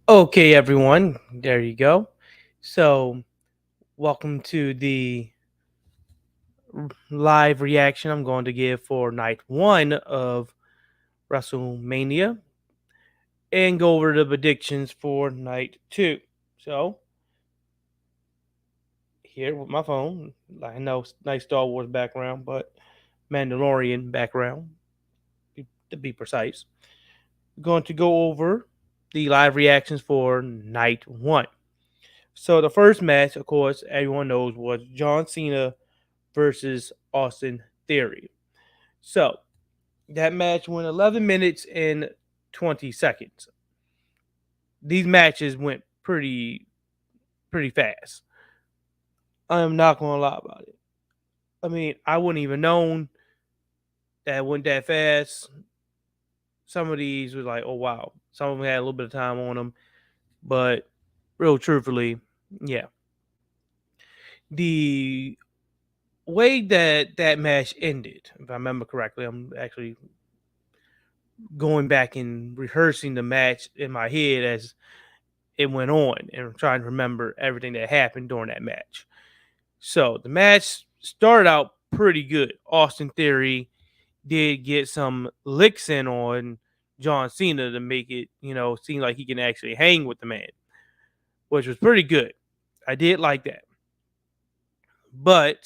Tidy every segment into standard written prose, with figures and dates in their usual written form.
Okay, everyone, there you go. So, welcome to the live reaction I'm going to give for night one of Wrestlemania and go over the predictions for night two. So, here with my phone, I know nice Star Wars background, but Mandalorian background to be precise. Going to go over the live reactions for night one. So, the first match, of course, everyone knows was John Cena versus Austin Theory. So that match went 11 minutes and 20 seconds. These matches went pretty fast. I am not gonna lie about it. I mean, I wouldn't even known that it went that fast. Some of these was like, oh wow. Some of them had a little bit of time on them, but real truthfully, yeah. The way that match ended, if I remember correctly, I'm actually going back and rehearsing the match in my head as it went on and trying to remember everything that happened during that match. So the match started out pretty good. Austin Theory did get some licks in on John Cena to make it, seem like he can actually hang with the man, which was pretty good. I did like that. But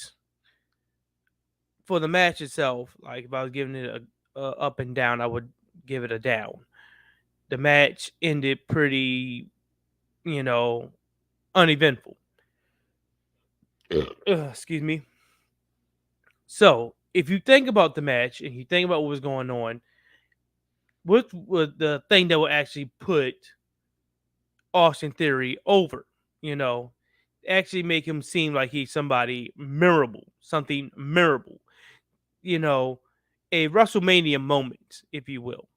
for the match itself, like if I was giving it a up and down, I would give it a down. The match ended pretty, you know, uneventful. Excuse me. So, if you think about the match and you think about what was going on, what was the thing that would actually put Austin Theory over? You know, actually make him seem like he's somebody memorable, something memorable. You know, a WrestleMania moment, if you will.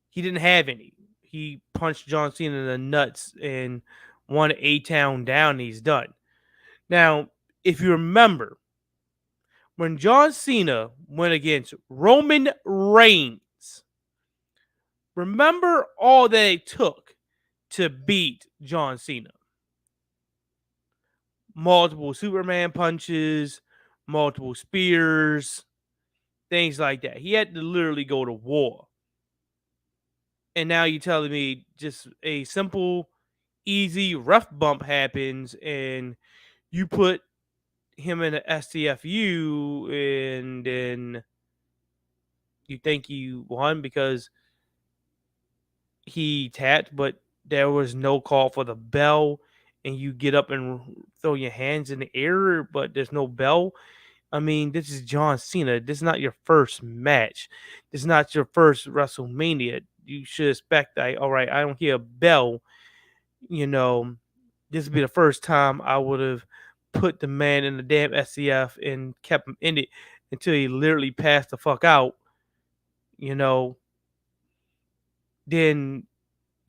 He didn't have any. He punched John Cena in the nuts and won A-Town down. And he's done. Now, if you remember, when John Cena went against Roman Reigns, remember all that it took to beat John Cena. Multiple Superman punches, multiple spears, things like that. He had to literally go to war. And now you're telling me just a simple, easy, rough bump happens and you put him in an STFU and then you think you won because he tapped, but there was no call for the bell, and you get up and throw your hands in the air, but there's no bell. I mean, this is John Cena. This is not your first match. This is not your first WrestleMania. You should expect that. All right, I don't hear a bell. You know, this would be the first time I would have put the man in the damn SCF and kept him in it until he literally passed the fuck out. You know, then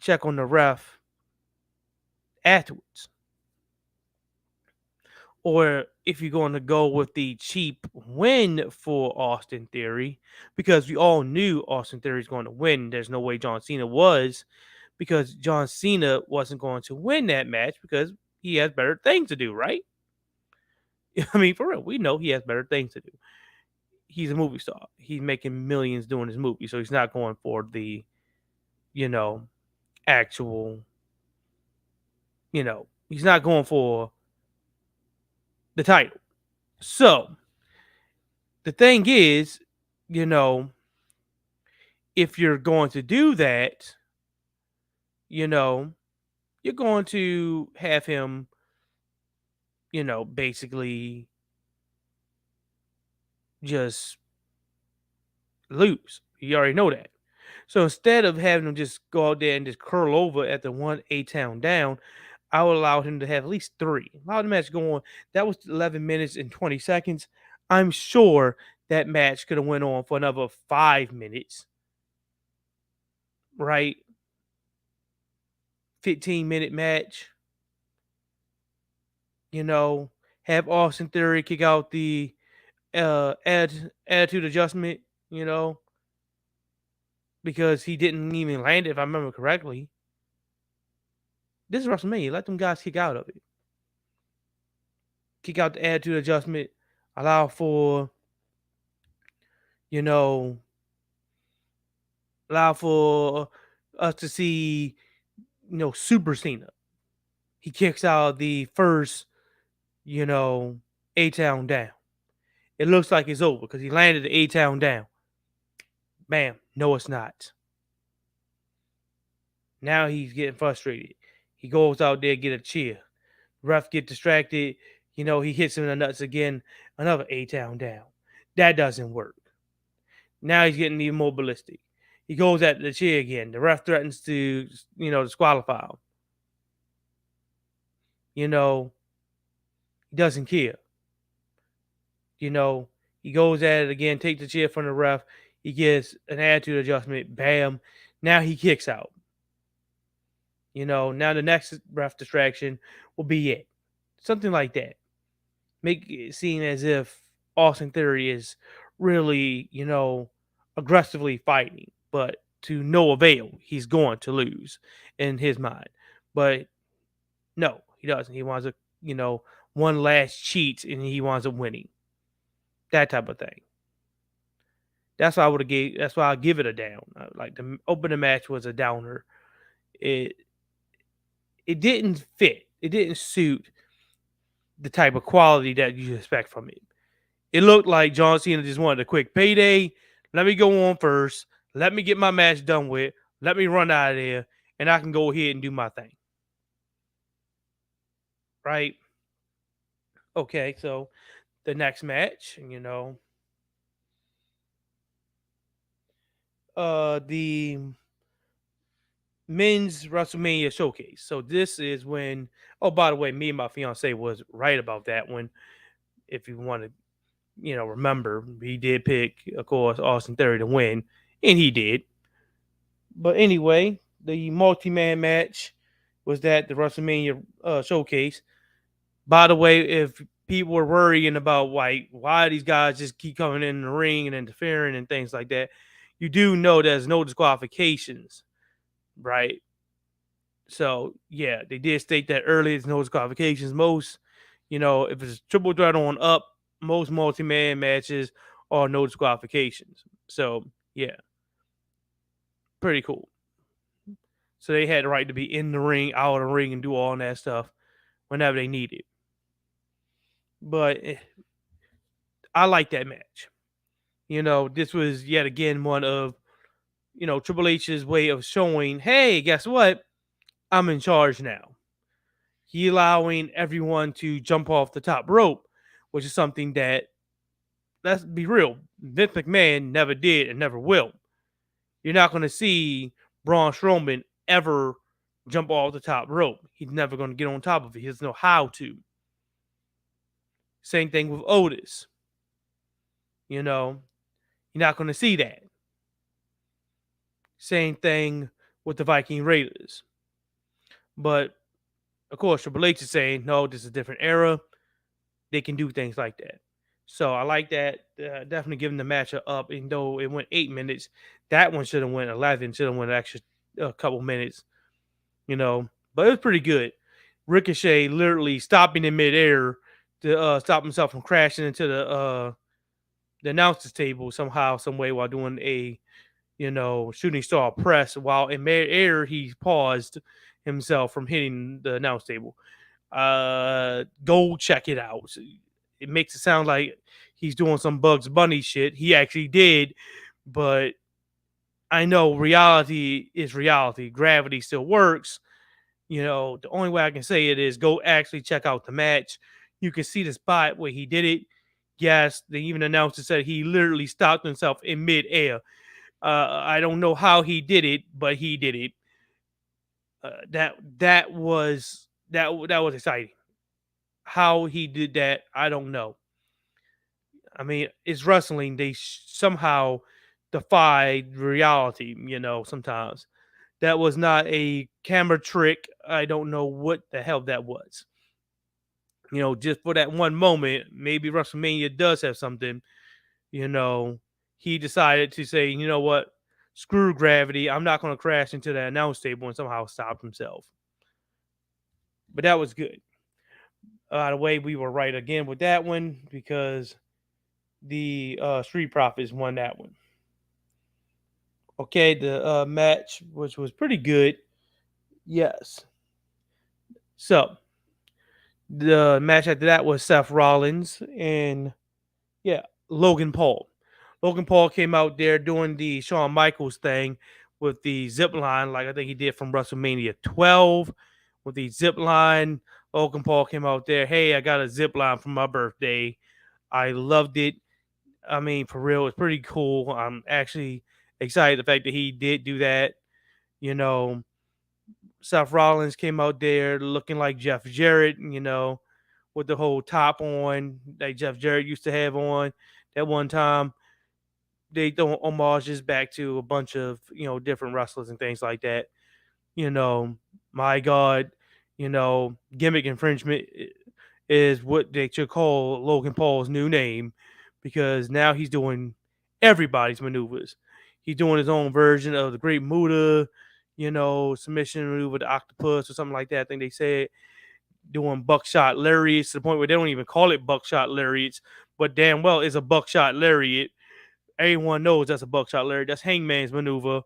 check on the ref afterwards. Or if you're going to go with the cheap win for Austin Theory, because we all knew Austin Theory is going to win. There's no way John Cena was, because John Cena wasn't going to win that match because he has better things to do, right? I mean, for real, we know he has better things to do. He's a movie star. He's making millions doing his movie, so he's not going for the, you know, actual, he's not going for the title. So the thing is, you know, if you're going to do that, you know, you're going to have him, basically just lose. You already know that. So instead of having him just go out there and just curl over at the one A-Town down, I would allow him to have at least three. Allow the match go on. That was 11 minutes and 20 seconds. I'm sure that match could have went on for another 5 minutes, right? 15-minute match. You know, have Austin Theory kick out the attitude adjustment, because he didn't even land it, if I remember correctly. This is WrestleMania. Let them guys kick out of it. Kick out the attitude adjustment. Allow for, you know, allow for us to see, Super Cena. He kicks out the first, A-Town down. It looks like it's over because he landed the A-Town down. Bam. No, it's not. Now he's getting frustrated. He goes out there, get a cheer. Ref get distracted. He hits him in the nuts again. Another A-Town down. That doesn't work. Now he's getting even more ballistic. He goes at the chair again. The ref threatens to, disqualify him. He doesn't care. He goes at it again, takes the chair from the ref. He gets an attitude adjustment. Bam. Now he kicks out. Now the next ref distraction will be it. Something like that. Make it seem as if Austin Theory is really, aggressively fighting, but to no avail. He's going to lose in his mind. But no, he doesn't. He wants one last cheat and he winds up winning. That type of thing. That's why I would have gave. That's why I give it a down. Like the opening match was a downer. It didn't fit. It didn't suit the type of quality that you expect from it. It looked like John Cena just wanted a quick payday. Let me go on first. Let me get my match done with. Let me run out of there, and I can go ahead and do my thing. Right? Okay, so the next match, the men's WrestleMania showcase. So this is when, oh, by the way, me and my fiance was right about that one. If you want to, remember, he did pick, of course, Austin Theory to win, and he did. But anyway, the multi-man match was that the WrestleMania showcase. By the way, if people were worrying about why these guys just keep coming in the ring and interfering and things like that, you do know there's no disqualifications, right? So yeah, they did state that earlier. There's no disqualifications. Most, if it's triple threat on up, most multi-man matches are no disqualifications. So yeah, pretty cool. So they had the right to be in the ring, out of the ring, and do all that stuff whenever they needed. But I like that match. This was yet again one of, Triple H's way of showing, hey, guess what? I'm in charge now. He allowing everyone to jump off the top rope, which is something that, let's be real, Vince McMahon never did and never will. You're not going to see Braun Strowman ever jump off the top rope. He's never going to get on top of it. He doesn't know how to. Same thing with Otis. You're not going to see that. Same thing with the Viking Raiders. But of course, Triple H is saying, no, this is a different era. They can do things like that. So I like that. Definitely giving the match a up, even though it went 8 minutes. That one should have went 11. Should have went an extra couple minutes. But it was pretty good. Ricochet literally stopping in midair to stop himself from crashing into the announcer's table somehow, some way, while doing a shooting star press. While in midair, he paused himself from hitting the announce table. Go check it out. It makes it sound like he's doing some Bugs Bunny shit. He actually did, but I know reality is reality. Gravity still works. The only way I can say it is go actually check out the match. You can see the spot where he did it. Yes, they even announced it, said he literally stopped himself in midair. I don't know how he did it, but he did it. That was exciting. How he did that, I don't know. I mean, it's wrestling. They somehow defy reality. Sometimes that was not a camera trick. I don't know what the hell that was. Just for that one moment, maybe WrestleMania does have something. He decided to say, you know what, screw gravity. I'm not going to crash into that announce table and somehow stop himself. But that was good. The way we were right again with that one because the Street Profits won that one. Okay, the match, which was pretty good. Yes. So the match after that was Seth Rollins and yeah, Logan Paul. Logan Paul came out there doing the Shawn Michaels thing with the zip line, like I think he did from WrestleMania 12 with the zip line. Logan Paul came out there. Hey, I got a zip line for my birthday. I loved it. I mean, for real, it's pretty cool. I'm actually excited the fact that he did do that. You know, Seth Rollins came out there looking like Jeff Jarrett, with the whole top on that Jeff Jarrett used to have on that one time. They throw homages back to a bunch of, different wrestlers and things like that. You know, my God, gimmick infringement is what they should call Logan Paul's new name because now he's doing everybody's maneuvers. He's doing his own version of the Great Muta, submission maneuver, the octopus or something like that. I think they said doing buckshot lariats to the point where they don't even call it buckshot lariats, but damn well it's a buckshot lariat. Everyone knows that's a buckshot lariat. That's Hangman's maneuver.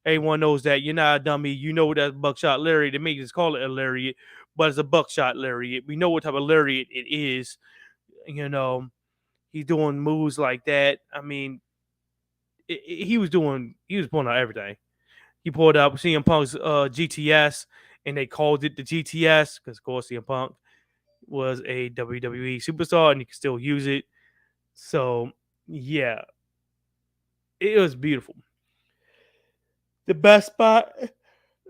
Everyone knows that. You're not a dummy. You know that buckshot lariat. They may just call it a lariat, but it's a buckshot lariat. We know what type of lariat it is. You know, he's doing moves like that. I mean, he was pulling out everything. He pulled up CM Punk's GTS, and they called it the GTS because, of course, CM Punk was a WWE superstar, and you can still use it. So, yeah, it was beautiful. The best spot,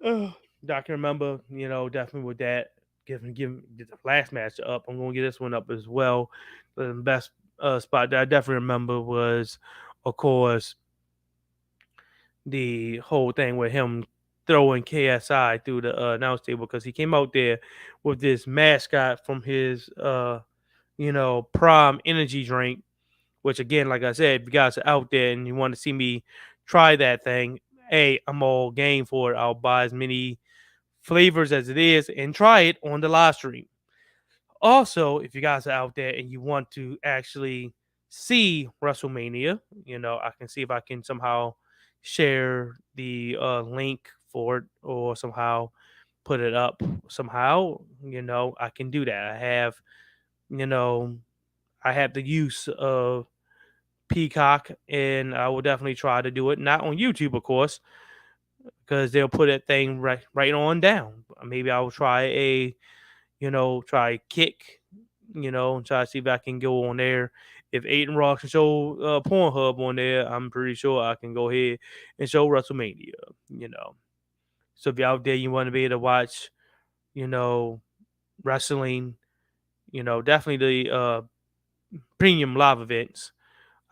I can remember, definitely with that. Give the last match up. I'm gonna get this one up as well. The best spot that I definitely remember was, of course, the whole thing with him throwing KSI through the announce table because he came out there with this mascot from his Prime energy drink, which again, like I said, if you guys are out there and you want to see me try that thing, hey, I'm all game for it. I'll buy as many flavors as it is and try it on the live stream. Also, if you guys are out there and you want to actually see WrestleMania, I can see if I can somehow share the link for it or somehow put it up somehow. I can do that. You know, I have the use of Peacock, and I will definitely try to do it. Not on YouTube, of course, because they'll put that thing right on down. Maybe I will try Kick, and try to see if I can go on there. If Aiden Rock can show Pornhub on there, I'm pretty sure I can go ahead and show WrestleMania. You know, so if you're out there, you want to be able to watch, you know, wrestling, definitely the premium live events.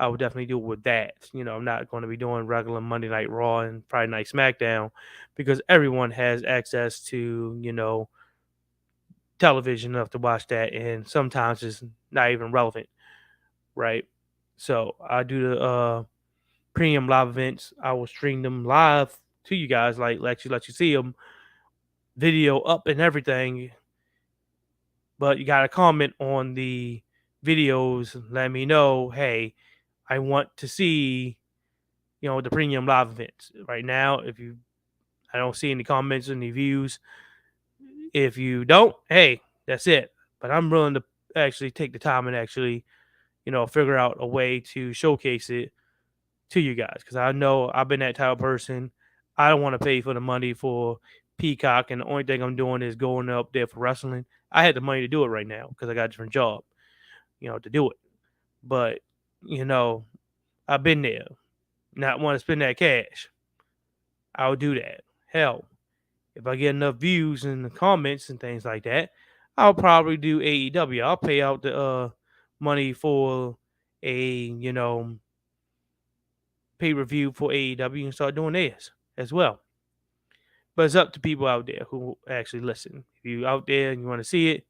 I would definitely do it with that. I'm not going to be doing regular Monday Night Raw and Friday Night SmackDown because everyone has access to, television enough to watch that, and sometimes it's not even relevant, right? So I do the premium live events. I will stream them live to you guys, like let you see them, video up and everything. But you gotta comment on the videos. Let me know, hey, I want to see, the premium live events. Right now, I don't see any comments, any views. If you don't, hey, that's it. But I'm willing to actually take the time and actually, figure out a way to showcase it to you guys because I know I've been that type of person. I don't want to pay for the money for Peacock, and the only thing I'm doing is going up there for wrestling. I had the money to do it right now because I got a different job, to do it. But I've been there. Not want to spend that cash. I'll do that. Hell, if I get enough views and the comments and things like that, I'll probably do AEW. I'll pay out the money for a pay per view for AEW and start doing this as well. But it's up to people out there who actually listen. If you out there and you want to see it,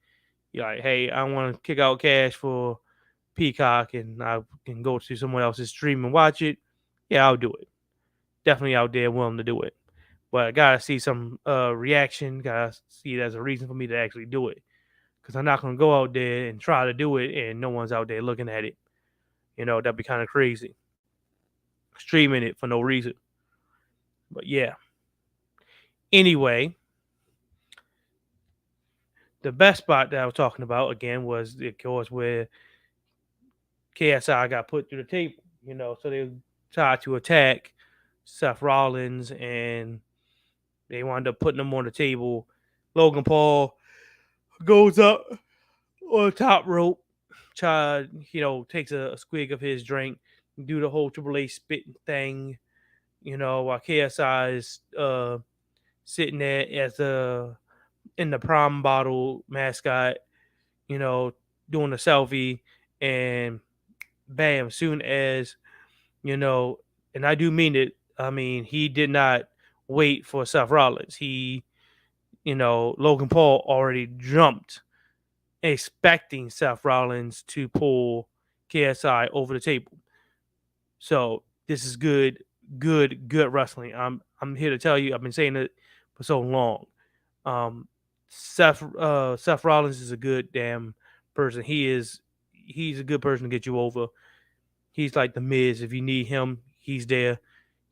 you're like, hey, I want to kick out cash for Peacock and I can go to someone else's stream and watch it. Yeah, I'll do it. Definitely out there willing to do it. But I gotta see some reaction. Gotta see it as a reason for me to actually do it. Because I'm not gonna go out there and try to do it and no one's out there looking at it. That'd be kind of crazy. Streaming it for no reason. But yeah. Anyway, the best spot that I was talking about again was, of course, where KSI got put through the table. So they tried to attack Seth Rollins and they wound up putting him on the table. Logan Paul goes up on the top rope, takes a squig of his drink, do the whole Triple H spitting thing, while KSI is sitting there as in the prom bottle mascot, you know, doing a selfie, and bam, soon as, you know, and I do mean it, I mean, he did not wait for Seth Rollins. Logan Paul already jumped, expecting Seth Rollins to pull KSI over the table. So this is good wrestling. I'm here to tell you, I've been saying it for so long. Um, Seth Rollins is a good damn person. He's a good person to get you over. He's like the Miz. If you need him, he's there.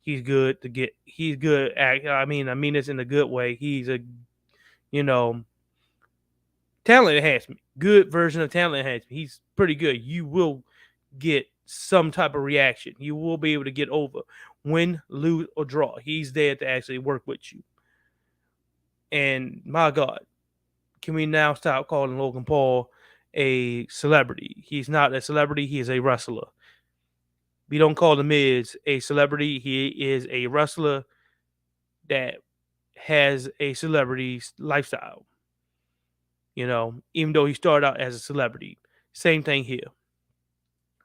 He's good to get. He's good. I mean this in a good way. He's a you know talent enhancement. Good version of talent enhancement. He's pretty good. You will get some type of reaction. You will be able to get over, win, lose, or draw. He's there to actually work with you. And my God, can we now stop calling Logan Paul a celebrity? He's not a celebrity. He is a wrestler. We don't call The Miz a celebrity. He is a wrestler that has a celebrity lifestyle. Even though he started out as a celebrity. Same thing here.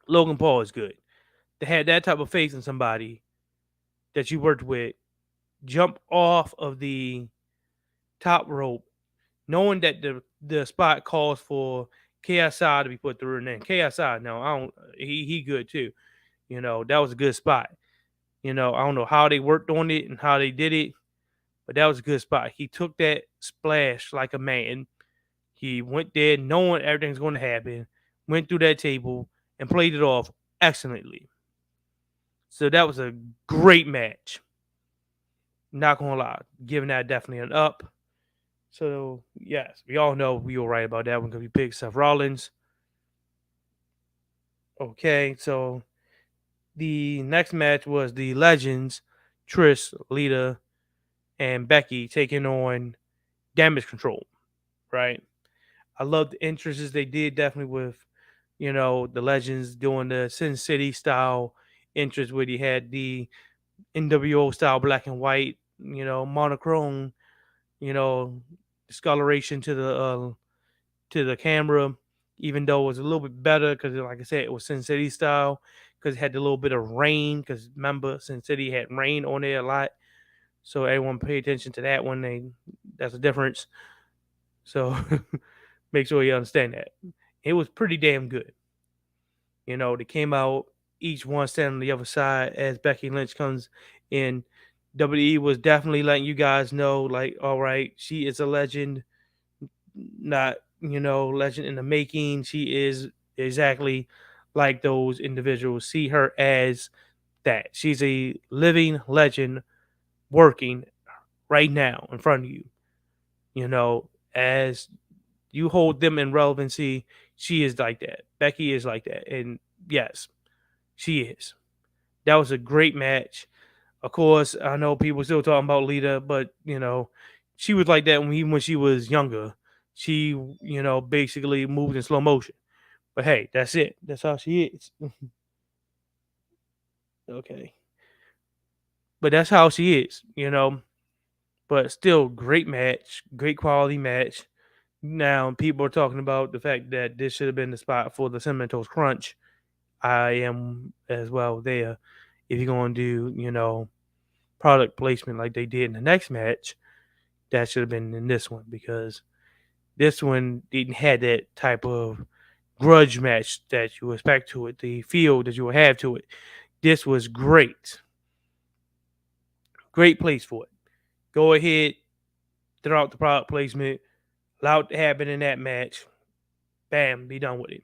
Logan Paul is good. To have that type of faith in somebody that you worked with, jump off of the top rope, knowing that the spot calls for KSI to be put through, and then KSI, no, I don't. He good too. That was a good spot. I don't know how they worked on it and how they did it, but that was a good spot. He took that splash like a man. He went there knowing everything's going to happen, went through that table and played it off excellently. So that was a great match. Not gonna lie, giving that definitely an up. So yes, we all know we were right about that one because we picked Seth Rollins. Okay, so the next match was the Legends, Trish, Lita, and Becky taking on Damage Control. Right. I love the entrances they did definitely with, the Legends doing the Sin City style entrance where he had the NWO style black and white, monochrome, discoloration to the camera, even though it was a little bit better because, like I said, it was Sin City style because it had a little bit of rain. Because remember, Sin City had rain on there a lot, so everyone pay attention to that one. That's a difference. So make sure you understand that. It was pretty damn good. They came out, each one standing on the other side as Becky Lynch comes in. WWE was definitely letting you guys know, like, all right, she is a legend, not, legend in the making. She is exactly like those individuals. See her as that. She's a living legend working right now in front of you. As you hold them in relevancy, she is like that. Becky is like that. And yes, she is. That was a great match. Of course, I know people still talking about Lita, but she was like that even when she was younger. She, basically moved in slow motion. But hey, that's it. That's how she is. Okay. But that's how she is. But still, great match, great quality match. Now, people are talking about the fact that this should have been the spot for the Cinnamon Toast Crunch. I am as well there. If you're going to do, product placement like they did in the next match, that should have been in this one because this one didn't have that type of grudge match that you expect to it, the feel that you will have to it. This was great. Great place for it. Go ahead, throw out the product placement, allow it to happen in that match. Bam, be done with it.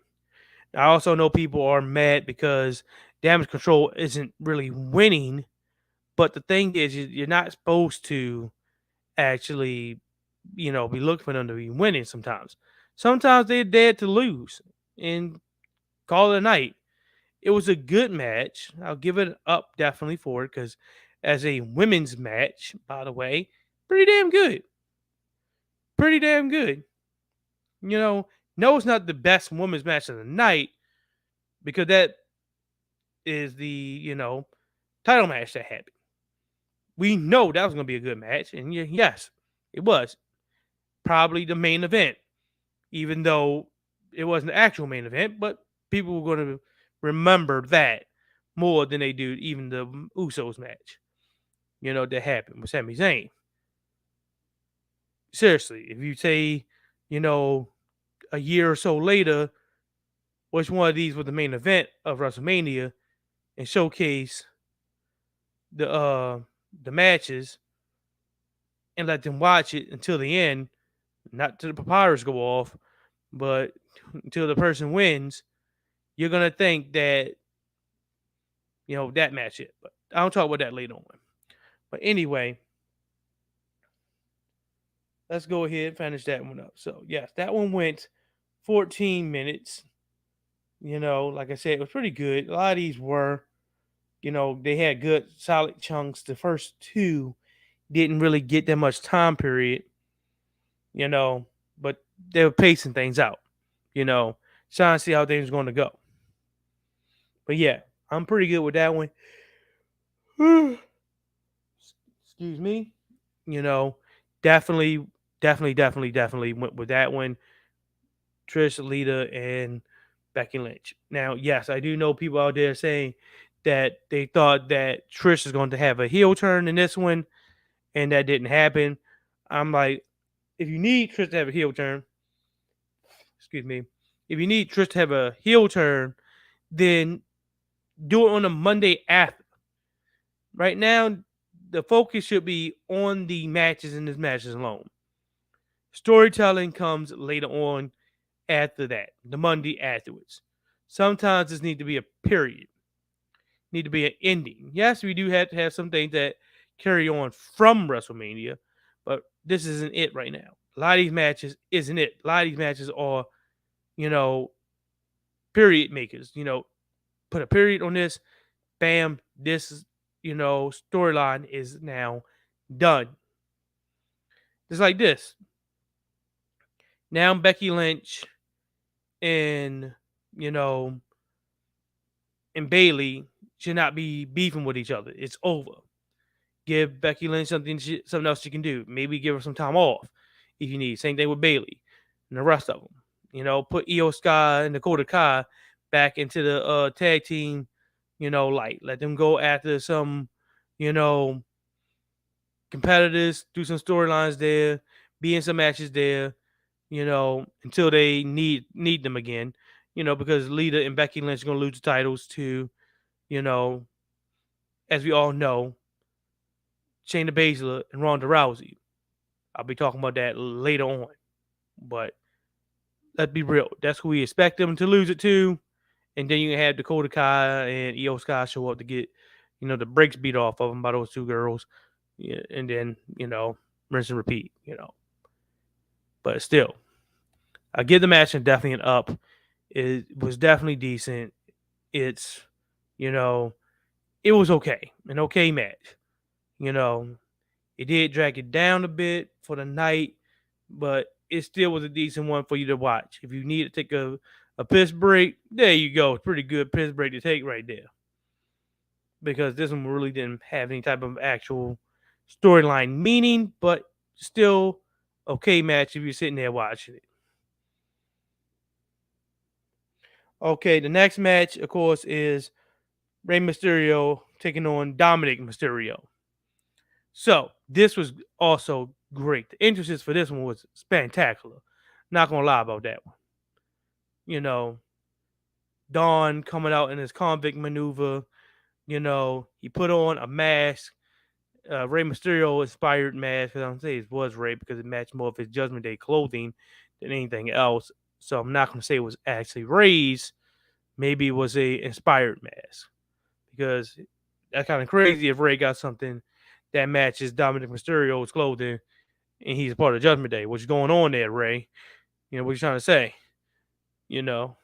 I also know people are mad because Damage Control isn't really winning, but the thing is, you're not supposed to actually, be looking for them to be winning sometimes. Sometimes they're dead to lose and call it a night. It was a good match. I'll give it up definitely for it because as a women's match, by the way, pretty damn good. Pretty damn good. You know, no, it's not the best women's match of the night because that is the, title match that happened. We know that was going to be a good match. And yes, it was probably the main event, even though it wasn't the actual main event, but people were going to remember that more than they do even the Usos match, that happened with Sami Zayn. Seriously, if you say, a year or so later, which one of these was the main event of WrestleMania and showcase the matches and let them watch it until the end, not till the papyrus go off, but until the person wins, you're gonna think that that match it. But I'll talk about that later on. But anyway, let's go ahead and finish that one up. So yes, that one went 14 minutes. Like I said, it was pretty good. A lot of these were, they had good solid chunks. The first two didn't really get that much time period, but they were pacing things out, trying to see how things were going to go. But yeah, I'm pretty good with that one. Excuse me. You know, definitely, definitely went with that one. Trish, Lita, and Becky Lynch. Now, yes, I do know people out there saying that they thought that Trish is going to have a heel turn in this one, and that didn't happen. I'm like, if you need Trish to have a heel turn, excuse me, if you need Trish to have a heel turn, then do it on a Monday after. Right now, the focus should be on the matches and the matches alone. Storytelling comes later on after that, the Monday afterwards. Sometimes this need to be a period, need to be an ending. Yes, we do have to have some things that carry on from WrestleMania, but this isn't it right now. A lot of these matches isn't it. A lot of these matches are, you know, period makers. Put a period on this. Bam, this storyline is now done. Just like this. Now Becky Lynch and you know and Bailey should not be beefing with each other. It's over. Give Becky Lynch something else she can do. Maybe give her some time off if you need. Same thing with Bailey and the rest of them. Put Io Sky and Dakota Kai back into the tag team. Light. Let them go after some, you know, competitors. Do some storylines there. Be in some matches there. Until they need them again. Because Lita and Becky Lynch are gonna lose the titles to, you know, as we all know, Shayna Baszler and Ronda Rousey. I'll be talking about that later on. But let's be real. That's who we expect them to lose it to. And then you have Dakota Kai and Io Sky show up to get, the brakes beat off of them by those two girls. Yeah, and then, rinse and repeat, But still, I give the match definitely an up. It was definitely decent. It's, you know, it was okay. An okay match. You know, it did drag it down a bit for the night, but it still was a decent one for you to watch. If you need to take a piss break, there you go. It's pretty good piss break to take right there. Because this one really didn't have any type of actual storyline meaning, but still okay match if you're sitting there watching it. Okay, the next match, of course, is Rey Mysterio taking on Dominic Mysterio. So this was also great. The entrances for this one was spectacular. Not gonna lie about that one. Don coming out in his convict maneuver. He put on a mask Rey Mysterio inspired mask. I don't say it was Rey because it matched more of his Judgment Day clothing than anything else. So I'm not going to say it was actually Rey's. Maybe it was a inspired mask because that's kind of crazy if Rey got something that matches Dominic Mysterio's clothing and he's a part of Judgment Day. What's going on there, Rey? What you trying to say? You know,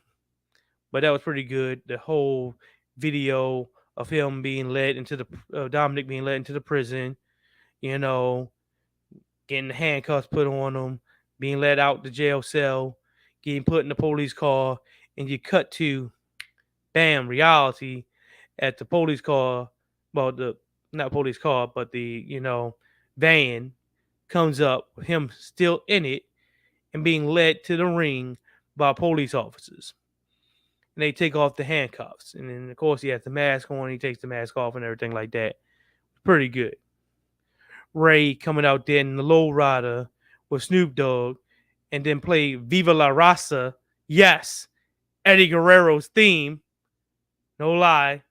but that was pretty good. The whole video of him being led into the Dominic being led into the prison. You know, getting the handcuffs put on him, being led out the jail cell, getting put in the police car, and you cut to bam reality at the police car. Well, the not police car, but the van comes up with him still in it and being led to the ring by police officers. And they take off the handcuffs, and then of course he has the mask on. He takes the mask off and everything like that. Pretty good. Ray coming out there in the low rider with Snoop Dogg, and then play Viva La Raza. Yes, Eddie Guerrero's theme. No lie,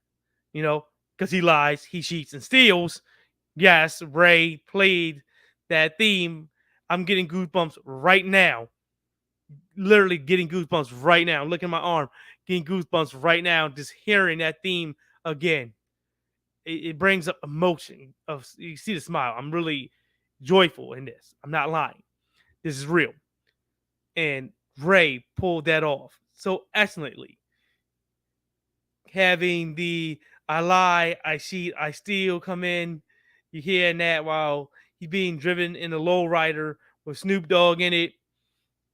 because he lies, he cheats, and steals. Yes, Ray played that theme. I'm getting goosebumps right now. Literally getting goosebumps right now. Look at my arm, getting goosebumps right now. Just hearing that theme again. It brings up emotion. You see the smile. I'm really joyful in this. I'm not lying. This is real. And Ray pulled that off so excellently. Having the I lie, I cheat, I steal come in. You hearing that while he's being driven in a lowrider with Snoop Dogg in it.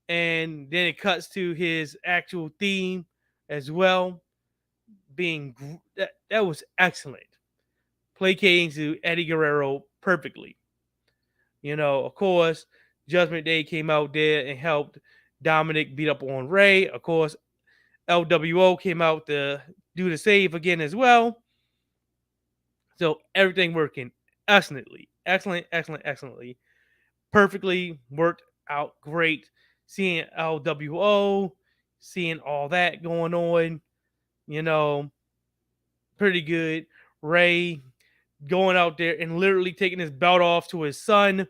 And then it cuts to his actual theme as well. That was excellent. Placating to Eddie Guerrero perfectly. Of course, Judgment Day came out there and helped Dominic beat up on Ray. Of course, LWO came out to do the save again as well. So everything working excellently. Excellently. Perfectly worked out great. Seeing LWO, seeing all that going on, pretty good. Ray going out there and literally taking his belt off to his son.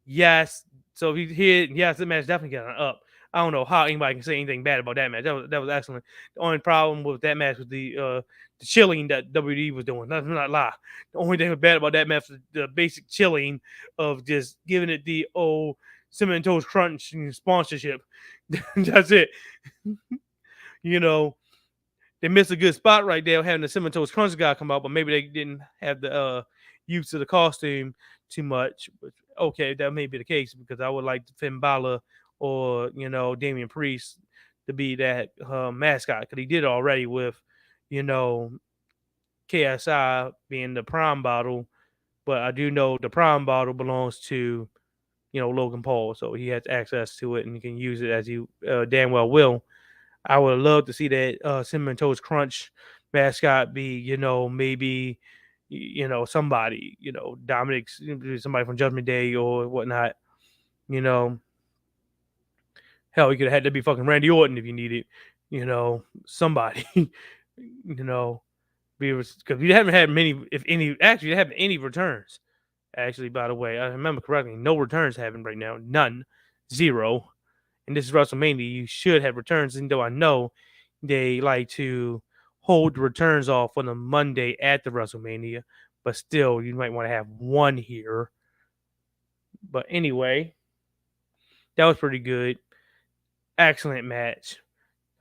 Yes. So he hit. Yes, the match definitely got up. I don't know how anybody can say anything bad about that match. That was excellent. The only problem with that match was the chilling that WWE was doing. That's not lie. The only thing bad about that match was the basic chilling of just giving it the old cinnamon toast crunch sponsorship. That's it. They missed a good spot right there having the cinnamon toast crunch guy come out, but maybe they didn't have the use of the costume too much. But okay, that may be the case because I would like Finn Balor or Damian Priest to be that mascot because he did it already with KSI being the prime bottle, but I do know the prime bottle belongs to Logan Paul, so he has access to it and he can use it as he damn well will. I would love to see that Cinnamon Toast Crunch mascot be, maybe, somebody, Dominic, somebody from Judgment Day or whatnot. Hell, you could have had to be fucking Randy Orton if you needed, somebody, because we haven't had many, if any, actually, they haven't any returns. Actually, by the way, I remember correctly, no returns happening right now, none, zero. And this is WrestleMania. You should have returns, even though I know they like to hold the returns off on the Monday at the WrestleMania, but still, you might want to have one here. But anyway, that was pretty good. Excellent match.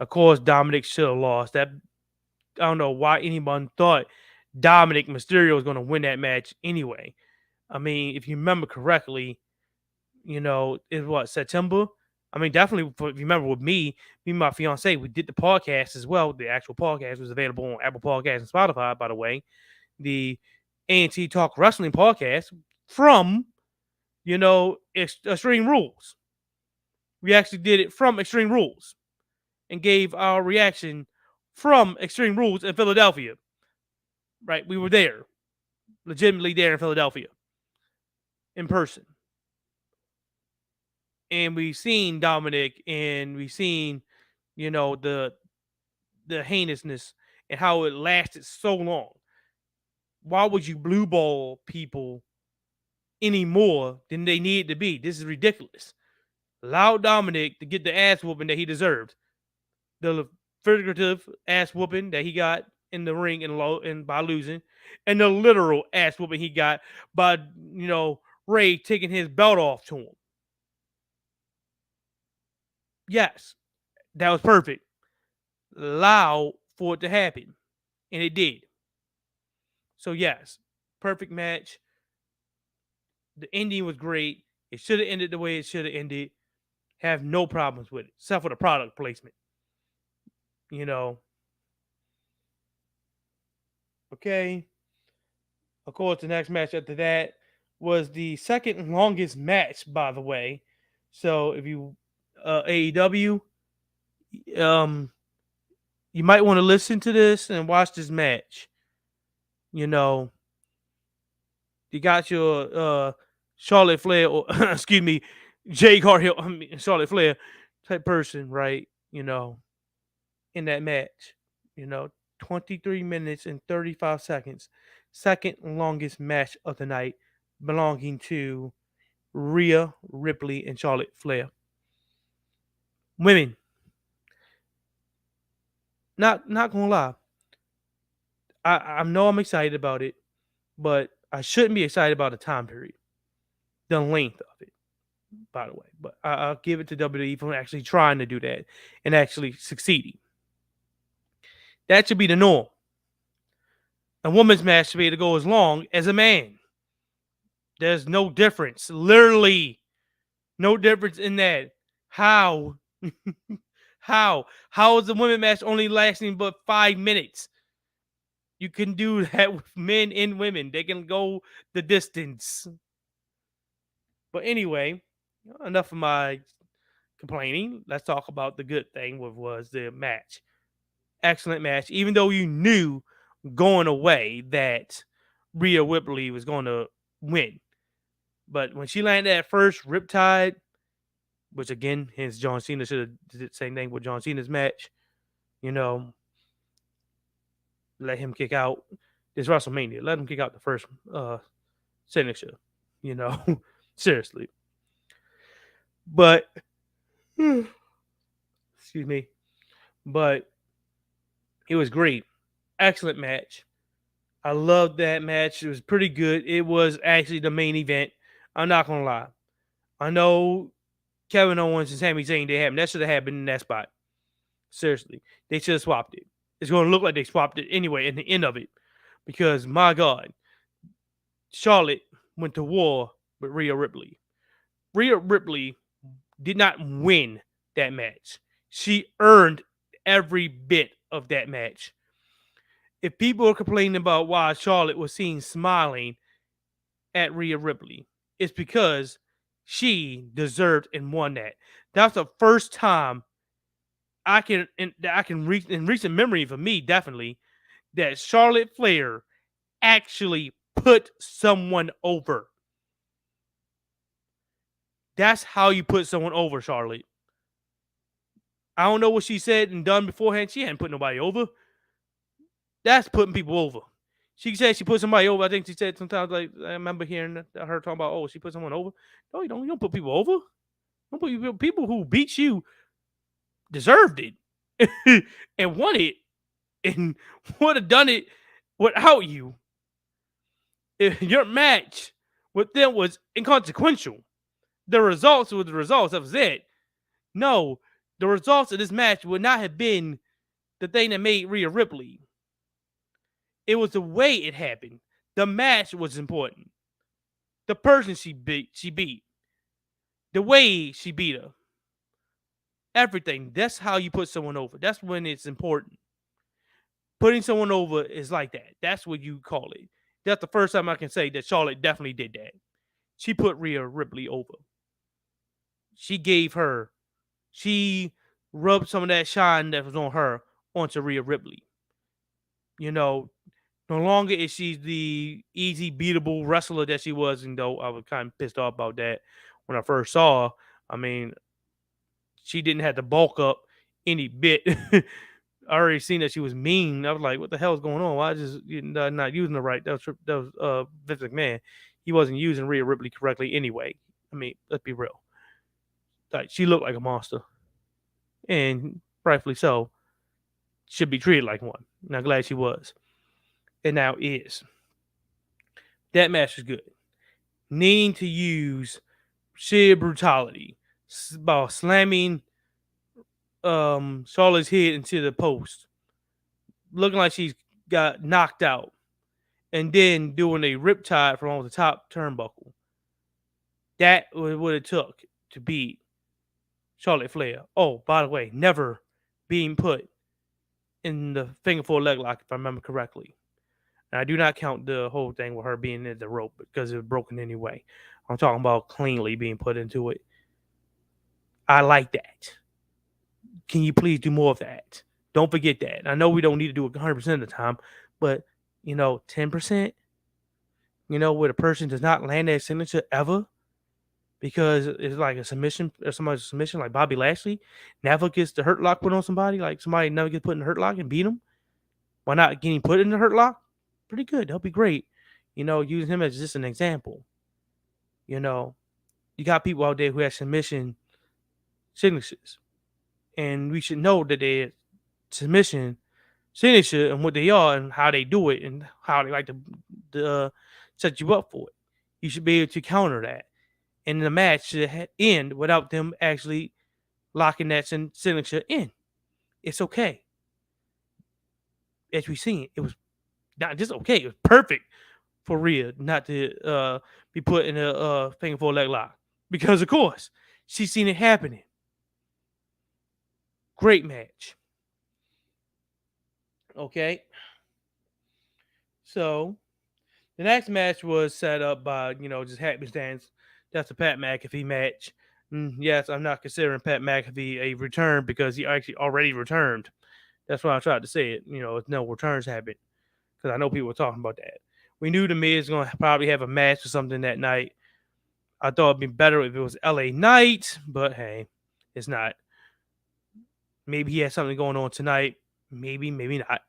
Of course, Dominic should have lost. That I don't know why anyone thought Dominic Mysterio was going to win that match anyway. I mean, if you remember correctly, it's what, September? I mean, definitely, if you remember with me and my fiance, we did the podcast as well. The actual podcast was available on Apple Podcasts and Spotify, by the way. The A&T Talk Wrestling podcast from, Extreme Rules. We actually did it from Extreme Rules and gave our reaction from Extreme Rules in Philadelphia. Right? We were there. Legitimately there in Philadelphia. In person. And we've seen Dominic and we've seen, the heinousness and how it lasted so long. Why would you blue ball people any more than they need to be. This is ridiculous. Allow Dominic to get the ass whooping that he deserved. The figurative ass whooping that he got in the ring and by losing, and the literal ass whooping he got by Ray taking his belt off to him. Yes, that was perfect. Allow for it to happen, and it did. So yes, perfect match. The ending was great. It should have ended the way it should have ended. Have no problems with it, except for the product placement. You know. Okay. Of course, the next match after that was the second longest match, by the way. So if you AEW, um, you might want to listen to this and watch this match. You know, you got your Charlotte Flair or excuse me, Jay Carhill, Charlotte Flair type person, right? In that match. 23 minutes and 35 seconds. Second longest match of the night, belonging to Rhea Ripley and Charlotte Flair. Women, not gonna lie, I know I'm excited about it, but I shouldn't be excited about the time period, the length of it. By the way, but I'll give it to WWE for actually trying to do that and actually succeeding. That should be the norm. A woman's match should be able to go as long as a man. There's no difference. Literally, no difference in that. How? How is the women match only lasting but 5 minutes? You can do that with men and women. They can go the distance. But anyway, enough of my complaining. Let's talk about the good thing, which was the match. Excellent match. Even though you knew going away that Rhea Ripley was going to win. But when she landed that first Riptide, which again, hence John Cena should have did the same thing with John Cena's match. Let him kick out this WrestleMania. Let him kick out the first signature. Seriously. But excuse me. But it was great. Excellent match. I loved that match. It was pretty good. It was actually the main event. I'm not gonna lie. I know Kevin Owens and Sami Zayn, that should have happened in that spot. Seriously. They should have swapped it. It's going to look like they swapped it anyway in the end of it. Because, my God, Charlotte went to war with Rhea Ripley. Rhea Ripley did not win that match. She earned every bit of that match. If people are complaining about why Charlotte was seen smiling at Rhea Ripley, it's because she deserved and won that. That's the first time I can reach in recent memory for me, definitely, that Charlotte Flair actually put someone over. That's how you put someone over, Charlotte. I don't know what she said and done beforehand. She hadn't put nobody over. That's putting people over. She said she put somebody over. I think she said sometimes, like, I remember hearing her talking about, oh, she put someone over. No, you don't. You don't put people over. You don't put people who beat you deserved it and won it and would have done it without you. If your match with them was inconsequential, the results were the results. That was it. No, the results of this match would not have been the thing that made Rhea Ripley. It was the way it happened. The match was important. The person she beat. The way she beat her. Everything. That's how you put someone over. That's when it's important. Putting someone over is like that. That's what you call it. That's the first time I can say that Charlotte definitely did that. She put Rhea Ripley over. She rubbed some of that shine that was on her onto Rhea Ripley. No longer is she the easy beatable wrestler that she was, and though I was kind of pissed off about that when I first saw her. I mean, she didn't have to bulk up any bit. I already seen that she was mean. I was like, what the hell is going on? Why just not using the right? That was Vince McMahon. he wasn't using Rhea Ripley correctly anyway. I mean, let's be real. Like she looked like a monster, and rightfully so, should be treated like one. And I'm glad she was, and now is. That match was good. Needing to use sheer brutality by slamming Charlotte's head into the post, looking like she's got knocked out, and then doing a riptide from on the top turnbuckle. That was what it took to beat Charlotte Flair. Oh, by the way, never being put in the finger four leg lock, if I remember correctly. And I do not count the whole thing with her being in the rope because it was broken anyway. I'm talking about cleanly being put into it. I like that. Can you please do more of that? Don't forget that. I know we don't need to do it 100% of the time, but 10%, where the person does not land their signature ever because it's like a submission or somebody's submission, like Bobby Lashley, never gets the hurt lock put on somebody, like somebody never gets put in the hurt lock and beat him. Why not getting put in the hurt lock? Pretty good. That'll be great. Using him as just an example. You got people out there who have submission signatures, and we should know that their submission signature and what they are and how they do it and how they like to set you up for it. You should be able to counter that, and the match should end without them actually locking that signature in. It's okay. As we seen, it was not just okay. It was perfect for Rhea not to be put in a finger four leg lock because, of course, she's seen it happening. Great match. Okay. So the next match was set up by, just happenstance. That's a Pat McAfee match. Yes, I'm not considering Pat McAfee a return because he actually already returned. That's why I tried to say it. No returns happened because I know people were talking about that. We knew the Miz was going to probably have a match or something that night. I thought it'd be better if it was LA Knight, but hey, it's not. Maybe he has something going on tonight. Maybe not.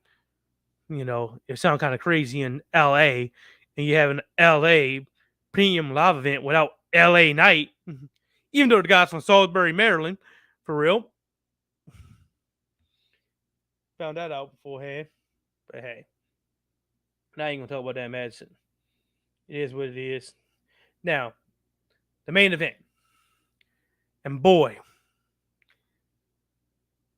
It sounds kind of crazy in LA, and you have an LA premium live event without LA Knight, even though the guy's from Salisbury, Maryland, for real. Found that out beforehand, but hey, now I ain't gonna talk about that match. It is what it is. Now, the main event, and boy,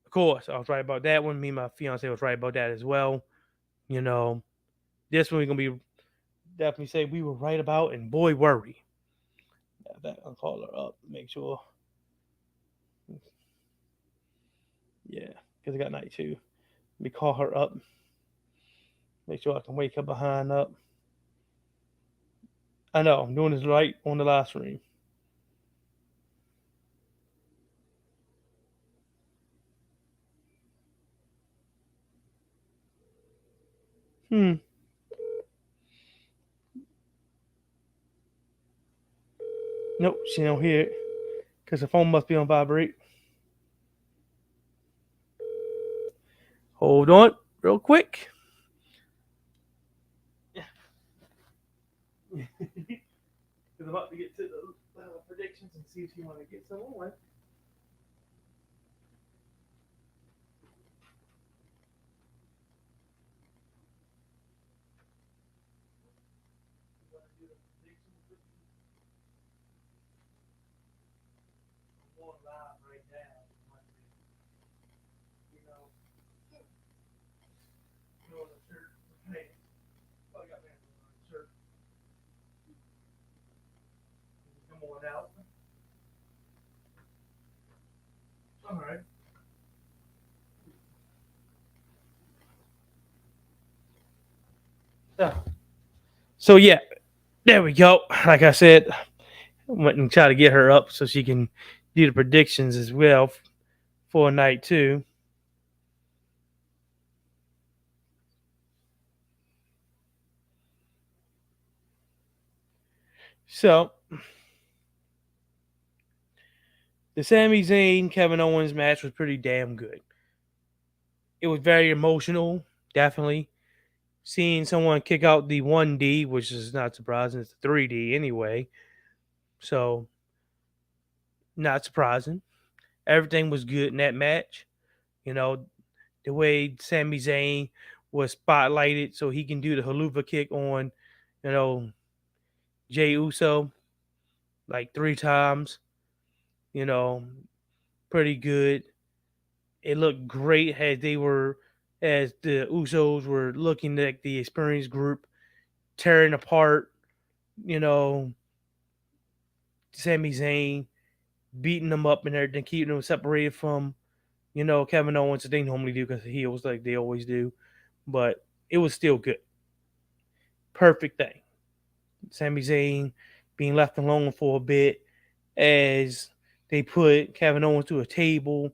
of course, I was right about that one. Me and my fiance was right about that as well. This one we're gonna be definitely say we were right about, and boy, were we. I'll call her up, make sure. Yeah, because I got night too. Let me call her up. Make sure I can wake her behind up. I know, I'm doing this right on the live stream. Nope, she don't hear it. Because the phone must be on vibrate. Hold on, real quick. Because I'm about to get to the predictions and see if you want to get some on. Out. All right. So yeah, there we go. Like I said, I went and tried to get her up so she can do the predictions as well for night two. So the Sami Zayn Kevin Owens match was pretty damn good. It was very emotional, definitely. seeing someone kick out the 1D, which is not surprising. It's the 3D anyway. So, not surprising. Everything was good in that match. You know, the way Sami Zayn was spotlighted so he can do the haluva kick on, you know, Jey Uso like 3 times. You know, pretty good. It looked great as the Usos were looking like the experienced group tearing apart, you know, Sami Zayn, beating them up and everything, keeping them separated from, Kevin Owens that they normally do because he was like they always do. But it was still good. Perfect thing. Sami Zayn being left alone for a bit as they put Kevin Owens to a table,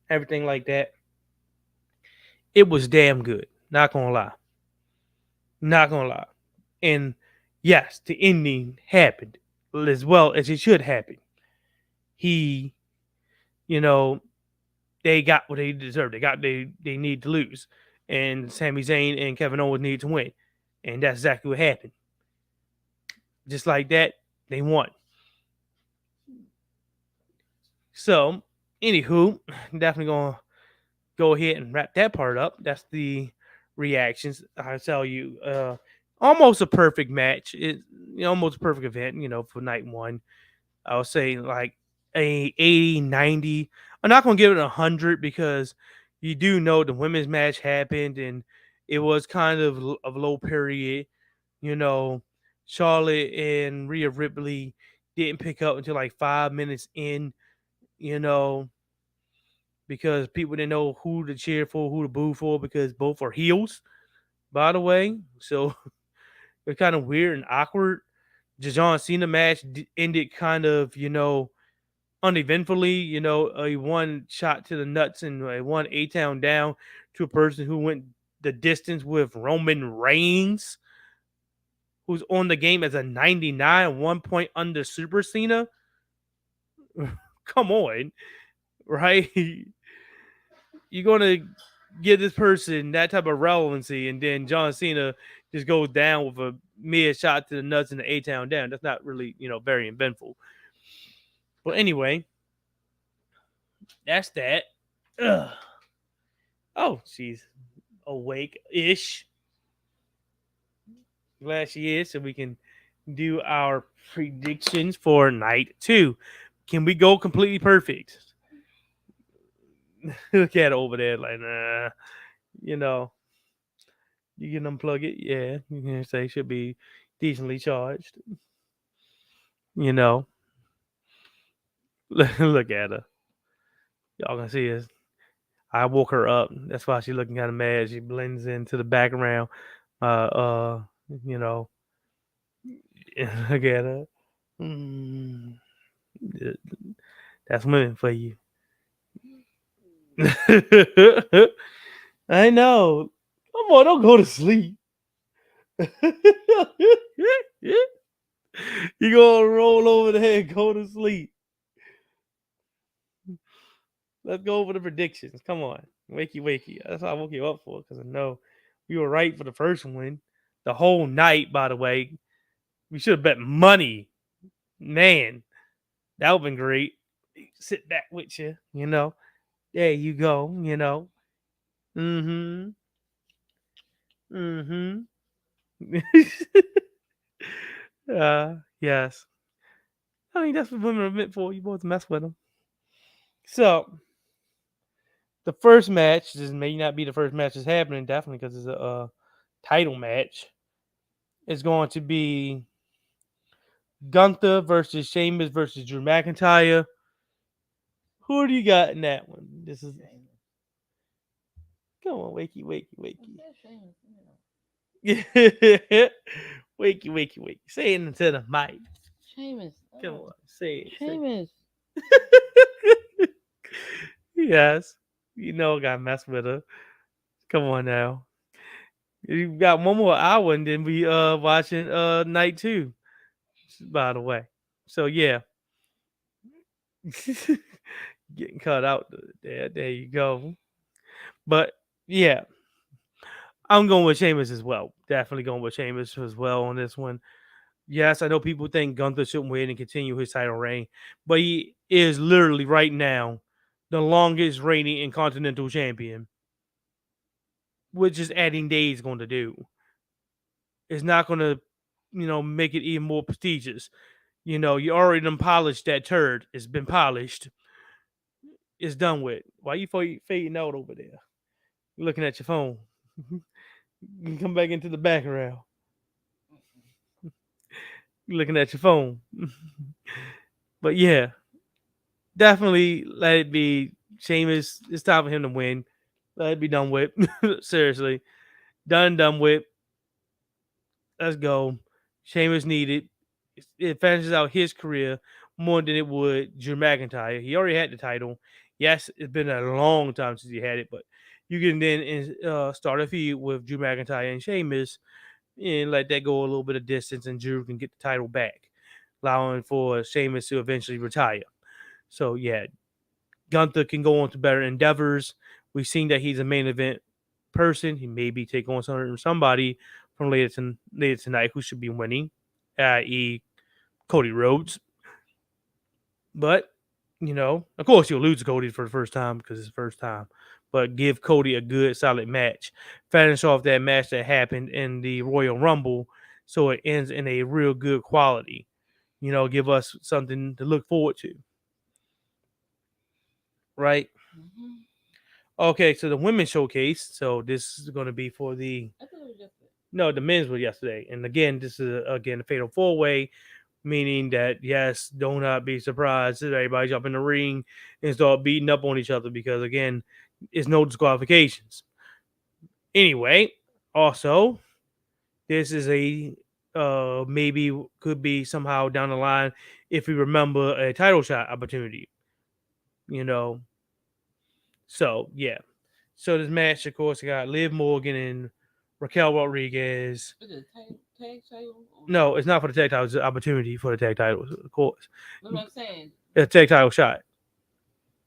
everything like that. It was damn good. Not gonna lie. Not gonna lie. And yes, the ending happened as well as it should happen. He, you know, they got what they deserved. They need to lose. And Sami Zayn and Kevin Owens need to win. And that's exactly what happened. Just like that, they won. So, anywho, definitely gonna go ahead and wrap that part up. That's the reactions. I tell you, almost a perfect match. Almost a perfect event, for night one. I would say like a 80, 90. I'm not gonna give it 100 because you do know the women's match happened and it was kind of a low period. You know, Charlotte and Rhea Ripley didn't pick up until like 5 minutes in. You know, because people didn't know who to cheer for, who to boo for, because both are heels, by the way. So it's kind of weird and awkward. The John Cena match ended kind of, uneventfully. A one shot to the nuts and a one A town down to a person who went the distance with Roman Reigns, who's on the game as a 99, 1 point under Super Cena. Come on, right? You're gonna give this person that type of relevancy, and then John Cena just goes down with a mere shot to the nuts and the A town down. That's not really, very eventful. But anyway, that's that. Ugh. Oh, she's awake ish. Glad she is, so we can do our predictions for night two. Can we go completely perfect? Look at it over there, like, nah, you know, you can unplug it. Yeah, you can say should be decently charged. You know, look at her. Y'all can see us. I woke her up. That's why she's looking kind of mad. She blends into the background. You know, look at her. Mm, that's women for you. I know. Come on, don't go to sleep. You gonna roll over there and go to sleep. Let's go over the predictions. Come on. Wakey, wakey. That's what I woke you up for, because I know you were right for the first one. The whole night, by the way. We should have bet money. Man, that would have been great. Sit back with you, There you go, Mm-hmm. Mm-hmm. Yes. I mean, that's what women are meant for. You both mess with them. So, the first match, this may not be the first match that's happening, definitely, because it's a title match. It's going to be Gunther versus Sheamus versus Drew McIntyre. Who do you got in that one? This is come on, wakey, wakey, wakey. Wakey, wakey, wakey. Say it into the mic. Seamus. Come on, say it. Seamus. Yes, I got mess with her. Come on now. You got one more hour, and then we watching night two. By the way, so yeah, getting cut out there. There you go. But yeah, I'm going with Sheamus as well. Definitely going with Sheamus as well on this one. Yes, I know people think Gunther should win and continue his title reign, but he is literally right now the longest reigning Intercontinental Champion, which is adding days going to do. It's not going to, make it even more prestigious. You already done polished that turd. It's been polished. It's done with. Why you fading out over there? You're looking at your phone. You come back into the background. You're looking at your phone. But yeah, definitely let it be. Sheamus, it's time for him to win. Let it be done with. Seriously. Done with. Let's go. Sheamus needed. It finishes out his career more than it would Drew McIntyre. He already had the title. Yes, it's been a long time since he had it, but you can then start a feud with Drew McIntyre and Sheamus and let that go a little bit of distance, and Drew can get the title back, allowing for Sheamus to eventually retire. So yeah, Gunther can go on to better endeavors. We've seen that he's a main event person. He maybe take on somebody from later tonight who should be winning, i.e., Cody Rhodes. But of course, you'll lose to Cody for the first time because it's the first time. But give Cody a good, solid match. Finish off that match that happened in the Royal Rumble, so it ends in a real good quality. Give us something to look forward to. Right? Mm-hmm. Okay, so the women's showcase. So this is going to be for the I thought it was yesterday. no, the men's was yesterday, and again, this is again a fatal four way, meaning that yes, do not be surprised if everybody jump in the ring and start beating up on each other because again, it's no disqualifications. Anyway, also this is a maybe could be somehow down the line if we remember a title shot opportunity. You know, so yeah. So this match, of course, got Liv Morgan and Raquel Rodriguez. Is it tag title? No, it's not for the tag titles. It's an opportunity for the tag titles, of course. That's what I'm saying. A tag title shot.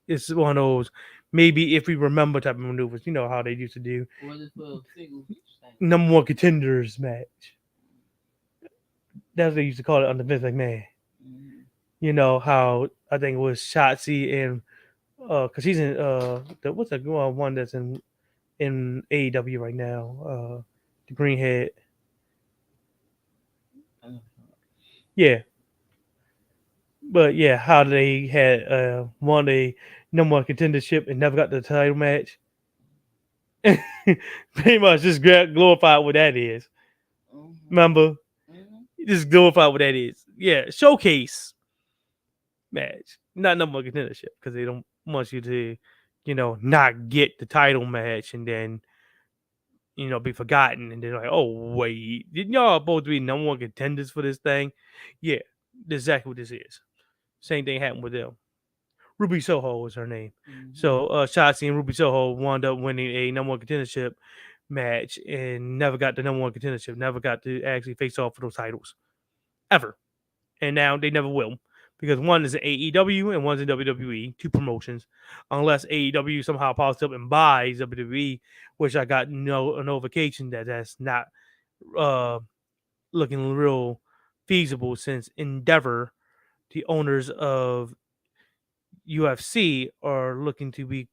It's one of those maybe if we remember type of maneuvers. You know how they used to do Was it for single thing? number one contenders match. That's what they used to call it under Vince McMahon. Mm-hmm. You know how I think it was Shotzi and because he's in what's the one that's in AEW right now, the greenhead. Yeah, but yeah, how they had won a number one contendership and never got the title match. Pretty much just glorified what that is. Mm-hmm. Remember? Mm-hmm. Just glorified what that is. Yeah, showcase match, not number one contendership because they don't want you to, not get the title match and then be forgotten and then like, oh wait, didn't y'all both be number one contenders for this thing? Yeah, that's exactly what this is. Same thing happened with them. Ruby Soho was her name. Mm-hmm. So Shotzi and Ruby Soho wound up winning a number one contendership match and never got the number one contendership, never got to actually face off for those titles. Ever. And now they never will. Because one is in AEW and one's in WWE, two promotions. Unless AEW somehow pops up and buys WWE, which I got no a notification that that's not uh, looking real feasible since Endeavor, the owners of UFC, are looking to be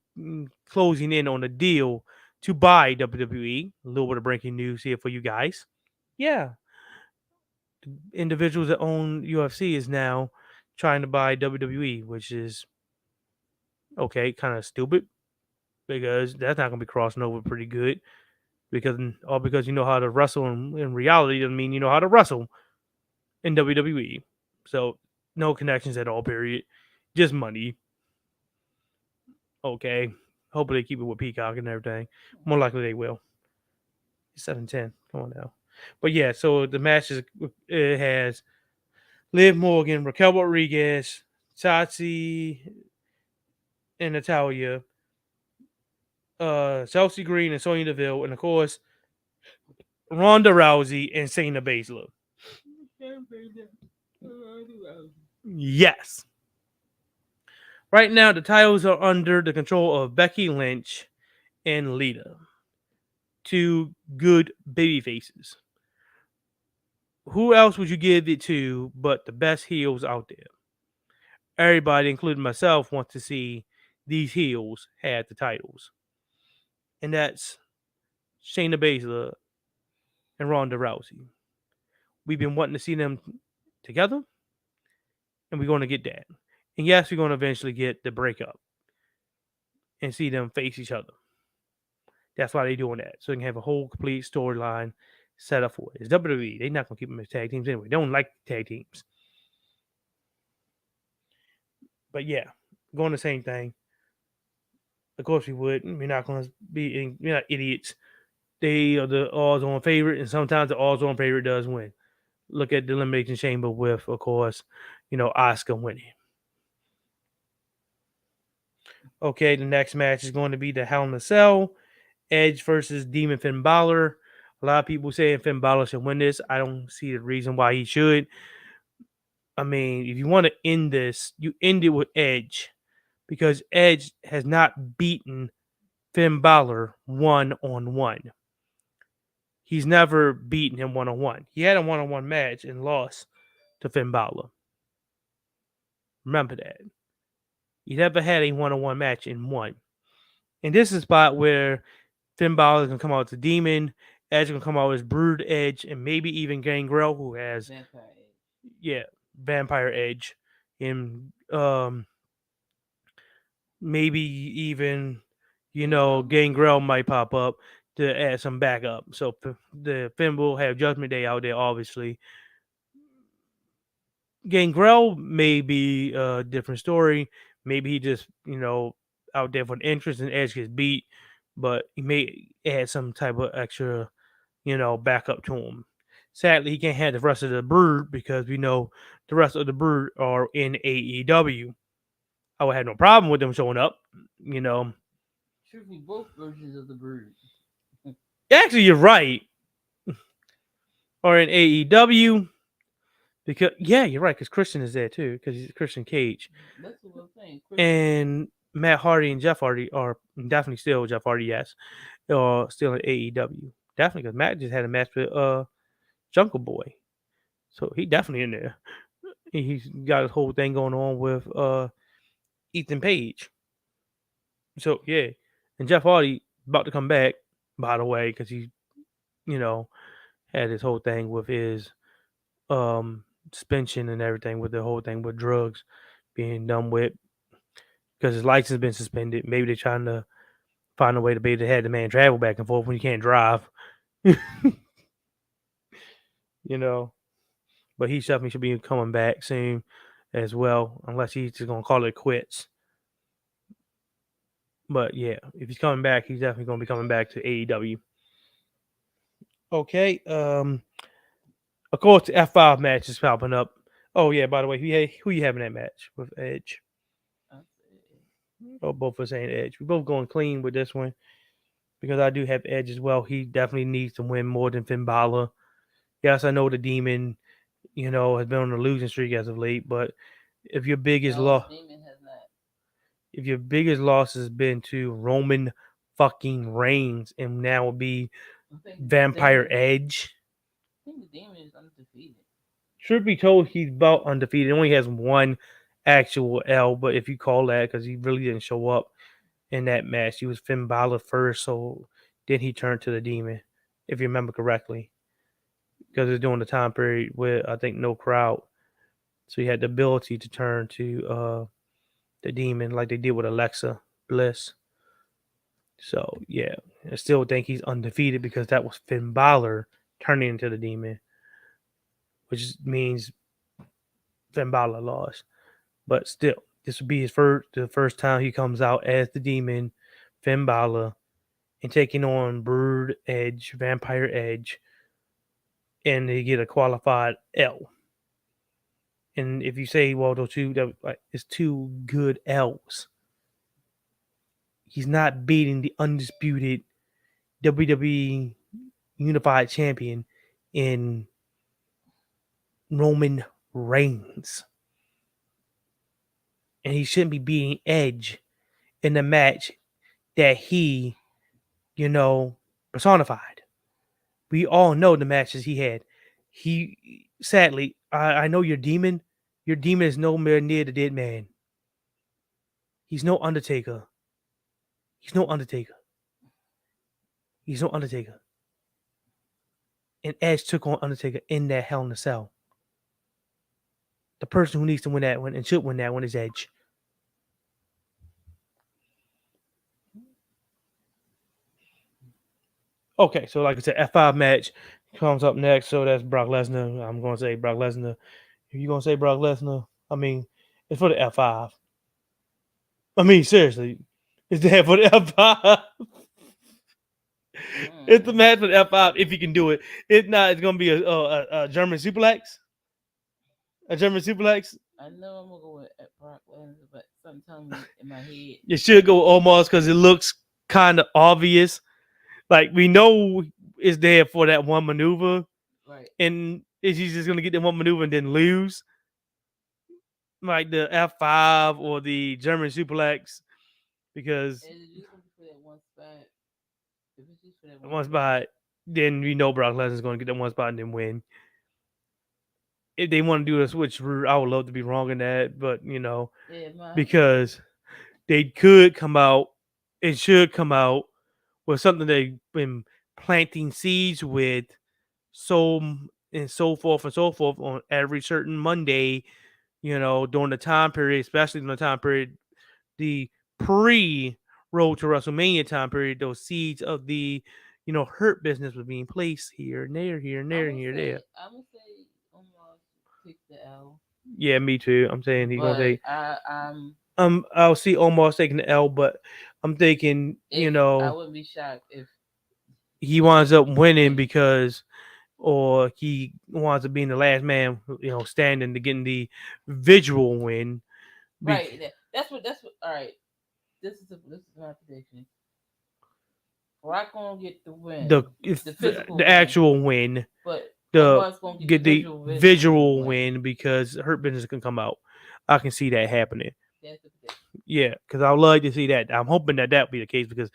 closing in on a deal to buy WWE. A little bit of breaking news here for you guys. Yeah, individuals that own UFC is now trying to buy WWE, which is okay, kind of stupid because that's not going to be crossing over pretty good. Because all because you know how to wrestle in reality doesn't mean you know how to wrestle in WWE. So no connections at all. Period. Just money. Okay. Hopefully they keep it with Peacock and everything. More likely they will. 7-10. Come on now. But yeah, so the match is it has Liv Morgan, Raquel Rodriguez, Tati and Natalia, Chelsea Green and Sonya Deville, and of course Ronda Rousey and Shayna Baszler. Yes. Right now, the titles are under the control of Becky Lynch and Lita. two good baby faces. Who else would you give it to but the best heels out there? Everybody, including myself, wants to see these heels have the titles, and that's Shayna Baszler and Ronda Rousey. We've been wanting to see them together, and we're going to get that. And yes, we're going to eventually get the breakup and see them face each other. That's why they're doing that, so they can have a whole complete storyline set up for it. It's WWE. They're not going to keep them as tag teams anyway. They don't like tag teams. But yeah, going the same thing. Of course we would. We're not going to be. We're not idiots. They are the odds-on favorite, and sometimes the odds-on favorite does win. Look at the Elimination Chamber with, of course, Asuka winning. Okay, the next match is going to be the Hell in a Cell, Edge versus Demon Finn Balor. A lot of people saying Finn Balor should win this. I don't see the reason why he should. I mean, if you want to end this, you end it with Edge because Edge has not beaten Finn Balor one on one. He's never beaten him one on one. He had a one on one match and lost to Finn Balor. Remember that. He never had a one on one match and won. And this is a spot where Finn Balor can come out to Demon, Edge can come out as Brood Edge, and maybe even Gangrel, who has Vampire Edge. yeah, Vampire Edge, and maybe even Gangrel might pop up to add some backup. So the Finn will have Judgment Day out there, obviously. Gangrel may be a different story. Maybe he just, out there for an interest and Edge gets beat, but he may add some type of extra, backup to him. Sadly, he can't have the rest of the Brood because we know the rest of the Brood are in AEW. I would have no problem with them showing up, you know. Should be both versions of the Brood. Actually, you're right. Or in AEW, because you're right. Because Christian is there too. Because he's Christian Cage. That's what I'm saying. And Matt Hardy and Jeff Hardy are definitely still Jeff Hardy. Yes, are still in AEW. Definitely because Matt just had a match with Jungle Boy, so he definitely in there. He's got his whole thing going on with Ethan Page. So yeah, and Jeff Hardy about to come back. By the way, because he, you know, had his whole thing with his suspension and everything with the whole thing with drugs being done with because his license has been suspended. Maybe they're trying to find a way to be able to have the man travel back and forth when you can't drive. you know, but he definitely should be coming back soon as well, unless he's just gonna call it quits. But yeah, if he's coming back, he's definitely gonna be coming back to AEW. Okay. Of course, the F5 match is popping up. Oh yeah, by the way, who you having that match with Edge? Oh, both of us saying Edge. We both going clean with this one because I do have Edge as well. He definitely needs to win more than Finn Balor. Yes, I know the Demon, has been on a losing streak as of late, but if your biggest loss, Demon has not. if your biggest loss has been to Roman fucking Reigns, and now will be Vampire Edge. I think the Demon is undefeated. Truth be told, he's about undefeated. He only has one actual L, but if you call that, because he really didn't show up in that match. He was Finn Balor first, so then he turned to the Demon, if you remember correctly. Because it was during the time period where I think no crowd. So he had the ability to turn to the Demon like they did with Alexa Bliss. So yeah, I still think he's undefeated because that was Finn Balor turning into the Demon, which means Finn Balor lost. But still, this would be the first time he comes out as the Demon, Finn Balor, and taking on Brood Edge, Vampire Edge, and they get a qualified L. And if you say, well, those two, it's two good L's. He's not beating the undisputed WWE Unified Champion in Roman Reigns. And he shouldn't be beating Edge in the match that he, personified. We all know the matches he had. He sadly, I know your demon. Your demon is nowhere near the dead man. He's no Undertaker. He's no Undertaker. He's no Undertaker. And Edge took on Undertaker in that Hell in a Cell. The person who needs to win that one and should win that one is Edge. Okay, so like I said, F5 match comes up next. So that's Brock Lesnar. I'm going to say Brock Lesnar. If you're going to say Brock Lesnar, I mean, it's for the F5. I mean, seriously, it's there for the F5. It's the Mm. match for the F5 if you can do it. If not, it's going to be a German suplex. A German suplex. I know I'm gonna go with Brock Lesnar, but something telling me in my head. You should go almost because it looks kind of obvious. Like we know it's there for that one maneuver, Right. and is he just gonna get that one maneuver and then lose? Like the F5 or the German suplex, because And it's just gonna be for that one spot. If it's just for that one one spot. spot, then we know Brock Lesnar's gonna get that one spot and then win. If they want to do a switch, I would love to be wrong in that, but Yeah, my because they could come out, it should come out with something they've been planting seeds with, so and so forth on every certain Monday, during the time period, especially during the time period, the pre road to WrestleMania time period, those seeds of the, hurt business was being placed here and there, here and there, and here and there. I'm gonna say almost pick the L, Yeah, me too. I'm saying he's gonna but say, I'm I'll see Omos taking the L, but I'm thinking, if I wouldn't be shocked if he winds up winning win. because, or he winds up being the last man, standing to getting the visual win. Right. That's what. All right. This is my prediction. Rock gonna get the The win, if the physical the win, actual win, but the Omar's gonna get the get the visual visual win. win because Hurt Business can come out. I can see that happening. That's the prediction. Yeah, because I would like to see that. I'm hoping that will be the case because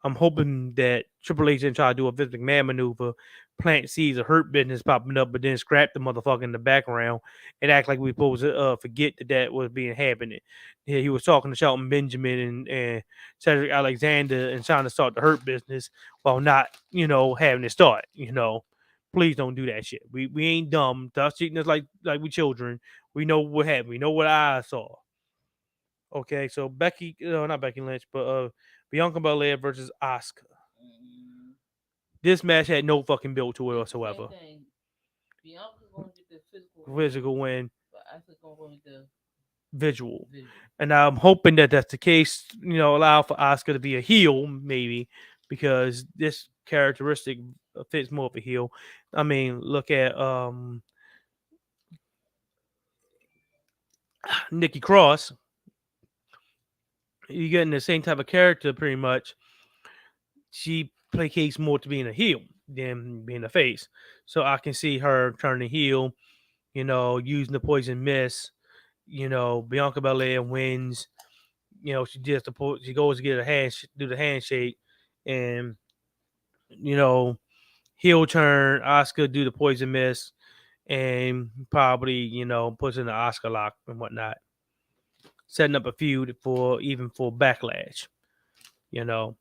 I'm hoping that Triple H didn't try to do a Vince McMahon maneuver, plant seeds of Hurt Business popping up, but then scrap the motherfucker in the background and act like we supposed to forget that was being happening. Yeah, he was talking to Shelton Benjamin and Cedric Alexander and trying to start the Hurt Business while not, having it start. Please don't do that shit. We ain't dumb. Stop treating us like we children. We know what happened. We know what I saw. Okay, so Becky, not Becky Lynch, but Bianca Belair versus Asuka. Mm, This match had no fucking build to it it's the same whatsoever. thing. Bianca's gonna get the physical win, Physical win, but Asuka's gonna get the visual. visual. And I'm hoping that that's the case, allow for Asuka to be a heel, maybe, because this characteristic fits more of a heel. I mean, look at Nikki Cross. You're getting the same type of character pretty much. She placates more to being a heel than being a face. So I can see her turning heel, using the poison mist. Bianca Belair wins. She goes to get a do the handshake, and you know, heel turn. Oscar do the poison mist, and probably puts in the Oscar lock and whatnot, setting up a feud for even for backlash. You know,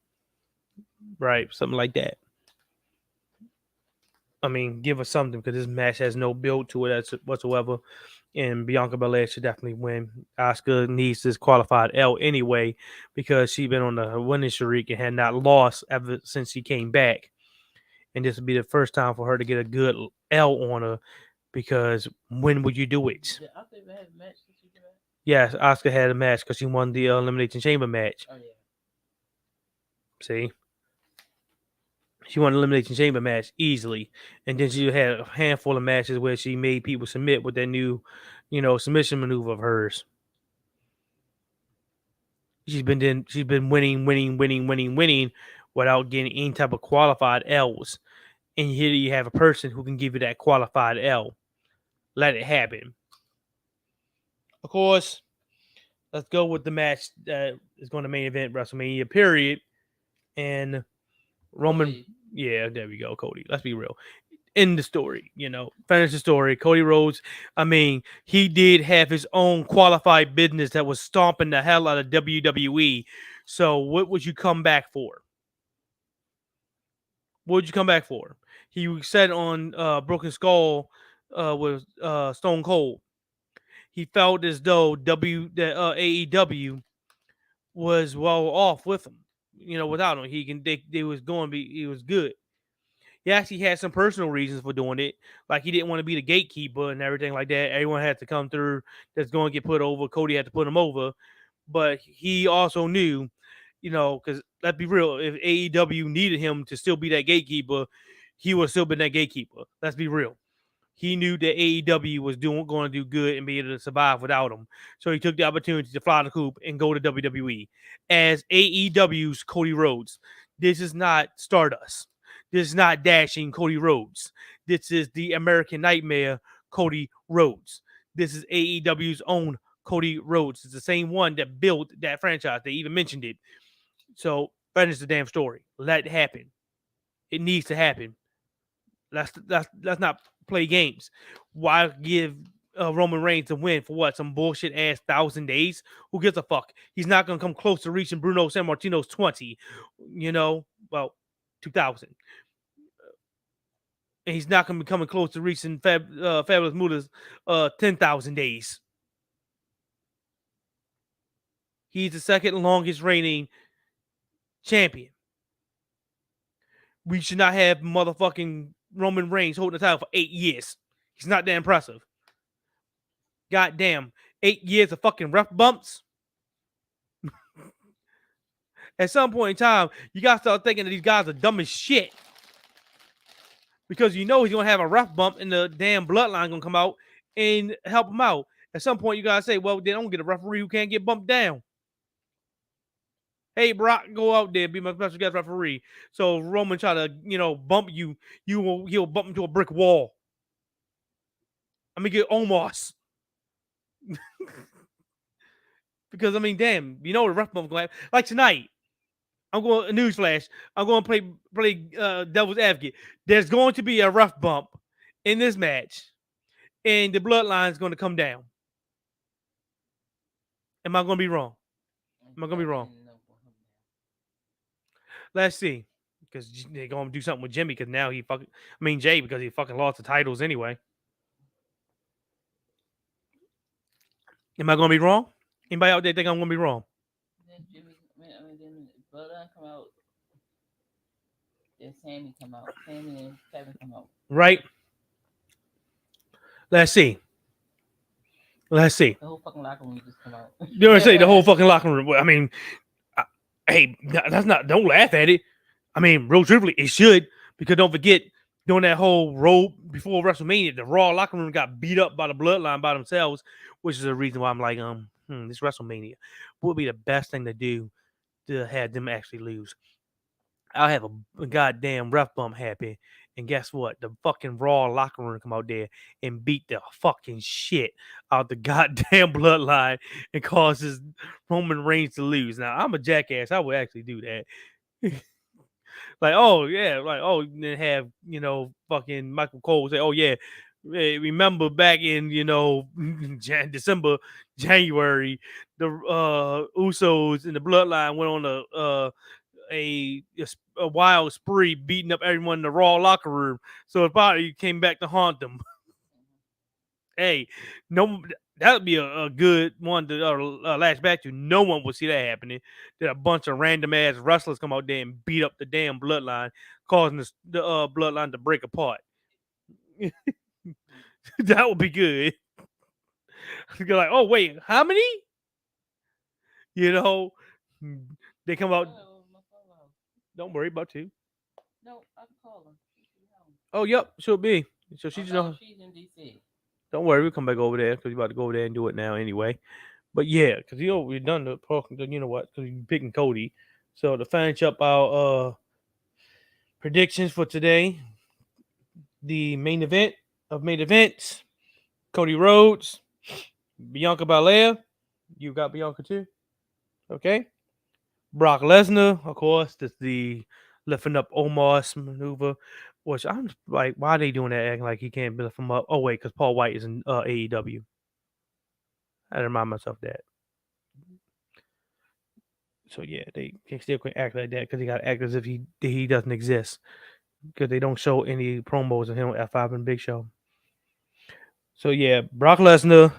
right? Something like that. I mean, give us something because this match has no build to it whatsoever. And Bianca Belair should definitely win. Asuka needs this qualified L anyway because she's been on the winning streak and had not lost ever since she came back. And this would be the first time for her to get a good L on her because when would you do it? Did Asuka even have a match since she came back? Yes, Asuka had a match because she won the Elimination Chamber match. Oh yeah. See? She won the Elimination Chamber match easily. And then she had a handful of matches where she made people submit with that new, submission maneuver of hers. She's been winning, winning, winning, winning, winning without getting any type of qualified L's. And here you have a person who can give you that qualified L. Let it happen. Of course, let's go with the match that is going to main event WrestleMania period. And Oh Roman yeah. Yeah, there we go, Cody. Let's be real. In the story, finish the story. Cody Rhodes, I mean, he did have his own qualified business that was stomping the hell out of WWE. So what would you come back for? What would you come back for? He said on Broken Skull with Stone Cold, he felt as though AEW was well off with him. Without him, they was going to be he was good. He actually had some personal reasons for doing it. Like he didn't want to be the gatekeeper and everything like that. Everyone had to come through that's going to get put over. Cody had to put him over. But he also knew, because let's be real, if AEW needed him to still be that gatekeeper, he would have still been that gatekeeper. Let's be real. He knew that AEW was going to do good and be able to survive without him. So he took the opportunity to fly the coop and go to WWE as AEW's Cody Rhodes. This is not Stardust. This is not dashing Cody Rhodes. This is the American Nightmare Cody Rhodes. This is AEW's own Cody Rhodes. It's the same one that built that franchise. They even mentioned it. So finish the damn story. Let it happen. It needs to happen. Let's not play games. Why give Roman Reigns a win for what? Some bullshit ass 1,000 days? Who gives a fuck? He's not gonna come close to reaching Bruno Sammartino's 20. Well, 2,000, and he's not gonna be coming close to reaching Fabulous Moody's 10,000 days. He's the second longest reigning champion. We should not have motherfucking Roman Reigns holding the title for 8 years. He's not that impressive. Goddamn, 8 years of fucking rough bumps. At some point in time, you gotta start thinking that these guys are dumb as shit. Because he's gonna have a rough bump and the damn bloodline gonna come out and help him out. At some point, you gotta say, well, they don't get a referee who can't get bumped down. Hey, Brock, go out there, be my special guest referee. So Roman try to, bump you, he'll bump into a brick wall. I mean, get Omos. Because I mean, damn, the rough bump going to happen. Like tonight, I'm going newsflash. I'm going to play devil's advocate. There's going to be a rough bump in this match, and the bloodline is going to come down. Am I going to be wrong? Am I going to be wrong? Let's see, because they're going to do something with Jimmy because now Jay, because he fucking lost the titles anyway. Am I going to be wrong? Anybody out there think I'm going to be wrong? Then Jimmy, then Bloodline come out. Then Sammy come out. Sammy and Kevin come out. Right. Let's see. The whole fucking locker room just come out. You know what I'm saying? The whole fucking locker room. I mean, hey, that's not. Don't laugh at it. I mean, real truthfully, it should, because don't forget, during that whole road before WrestleMania, the Raw locker room got beat up by the Bloodline by themselves, which is the reason why I'm like, this WrestleMania would be the best thing to do to have them actually lose. I'll have a goddamn rough bump happen. And guess what? The fucking Raw locker room come out there and beat the fucking shit out the goddamn bloodline and causes Roman Reigns to lose. Now, I'm a jackass. I would actually do that. Like, oh, yeah. Like, oh, then have, fucking Michael Cole say, oh, yeah. Remember back in, December, January, the Usos and the bloodline went on a wild spree beating up everyone in the Raw locker room. So it probably came back to haunt them. Hey, no, that would be a good one to latch back to. No one would see that happening. That a bunch of random ass wrestlers come out there and beat up the damn bloodline, causing the bloodline to break apart. That would be good. You're like, oh wait, how many? They come out. Don't worry about two. No, I can call her. Oh, yep, she'll be. So she's she's in DC. Don't worry, we'll come back over there because you're about to go over there and do it now anyway. But yeah, because we've done the you know what? Because you're picking Cody. So to finish up our predictions for today, the main event of main events: Cody Rhodes, Bianca Belair. You got Bianca too. Okay. Brock Lesnar, of course. That's the lifting up Omar's maneuver, which I'm like, why are they doing that? Acting like he can't lift him up. Oh wait, because Paul White is in AEW. I had to remind myself that. So yeah, they still can act like that because they got to act as if he doesn't exist because they don't show any promos of him on F5 and Big Show. So yeah, Brock Lesnar,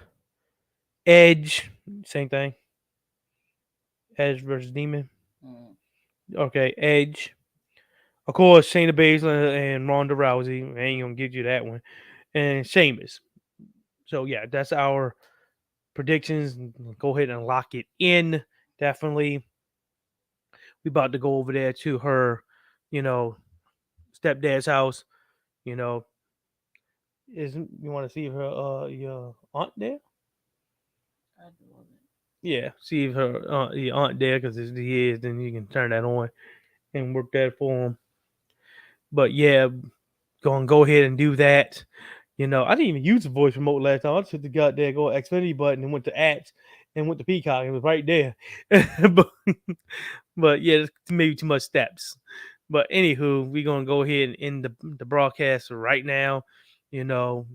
Edge, same thing. Edge versus Demon. Mm. Okay, Edge. Of course, Shayna Baszler and Ronda Rousey. I ain't gonna give you that one. And Sheamus. So yeah, that's our predictions. Go ahead and lock it in. Definitely. We about to go over there to her, you know, stepdad's house. You know, is you want to see her your aunt there? I do love it. Yeah, see if her your aunt there because if he is, then you can turn that on and work that for him. But yeah, go ahead and do that. I didn't even use the voice remote last time. I just hit the goddamn go Xfinity button and went to ads and went to Peacock. It was right there. but, but yeah, it's maybe too much steps. But anywho, we're gonna go ahead and end the broadcast right now. You know,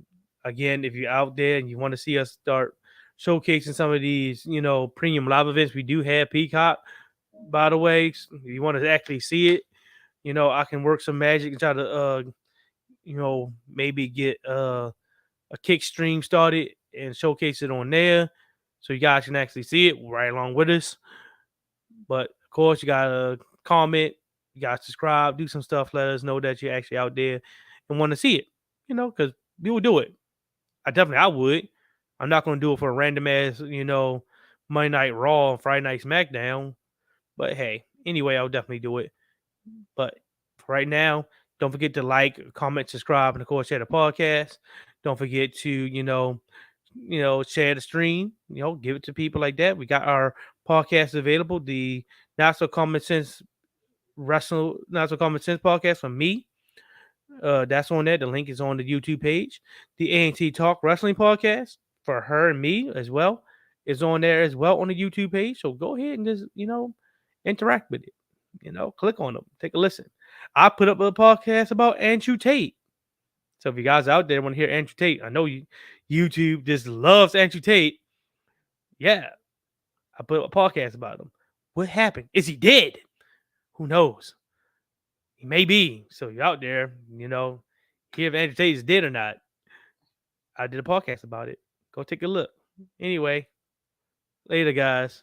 again, if you're out there and you want to see us start showcasing some of these, premium live events, we do have Peacock. By the way, if you want to actually see it, I can work some magic and try to maybe get a kick stream started and showcase it on there so you guys can actually see it right along with us. But of course, you gotta comment, you gotta subscribe, do some stuff, let us know that you're actually out there and want to see it, because we will do it. I would. I'm not gonna do it for a random ass, Monday Night Raw, Friday Night SmackDown. But hey, anyway, I'll definitely do it. But for right now, don't forget to like, comment, subscribe, and of course share the podcast. Don't forget to, share the stream, give it to people like that. We got our podcast available, the Not So Common Sense Not So Common Sense podcast from me. That's on there. The link is on the YouTube page. The A&T Talk Wrestling podcast for her and me as well is on there as well on the YouTube page. So go ahead and just, interact with it. Click on them, take a listen. I put up a podcast about Andrew Tate. So if you guys out there want to hear Andrew Tate, I know YouTube just loves Andrew Tate. Yeah, I put up a podcast about him. What happened? Is he dead? Who knows? He may be. So you're out there, hear if Andrew Tate is dead or not. I did a podcast about it. Go take a look. Anyway, later, guys.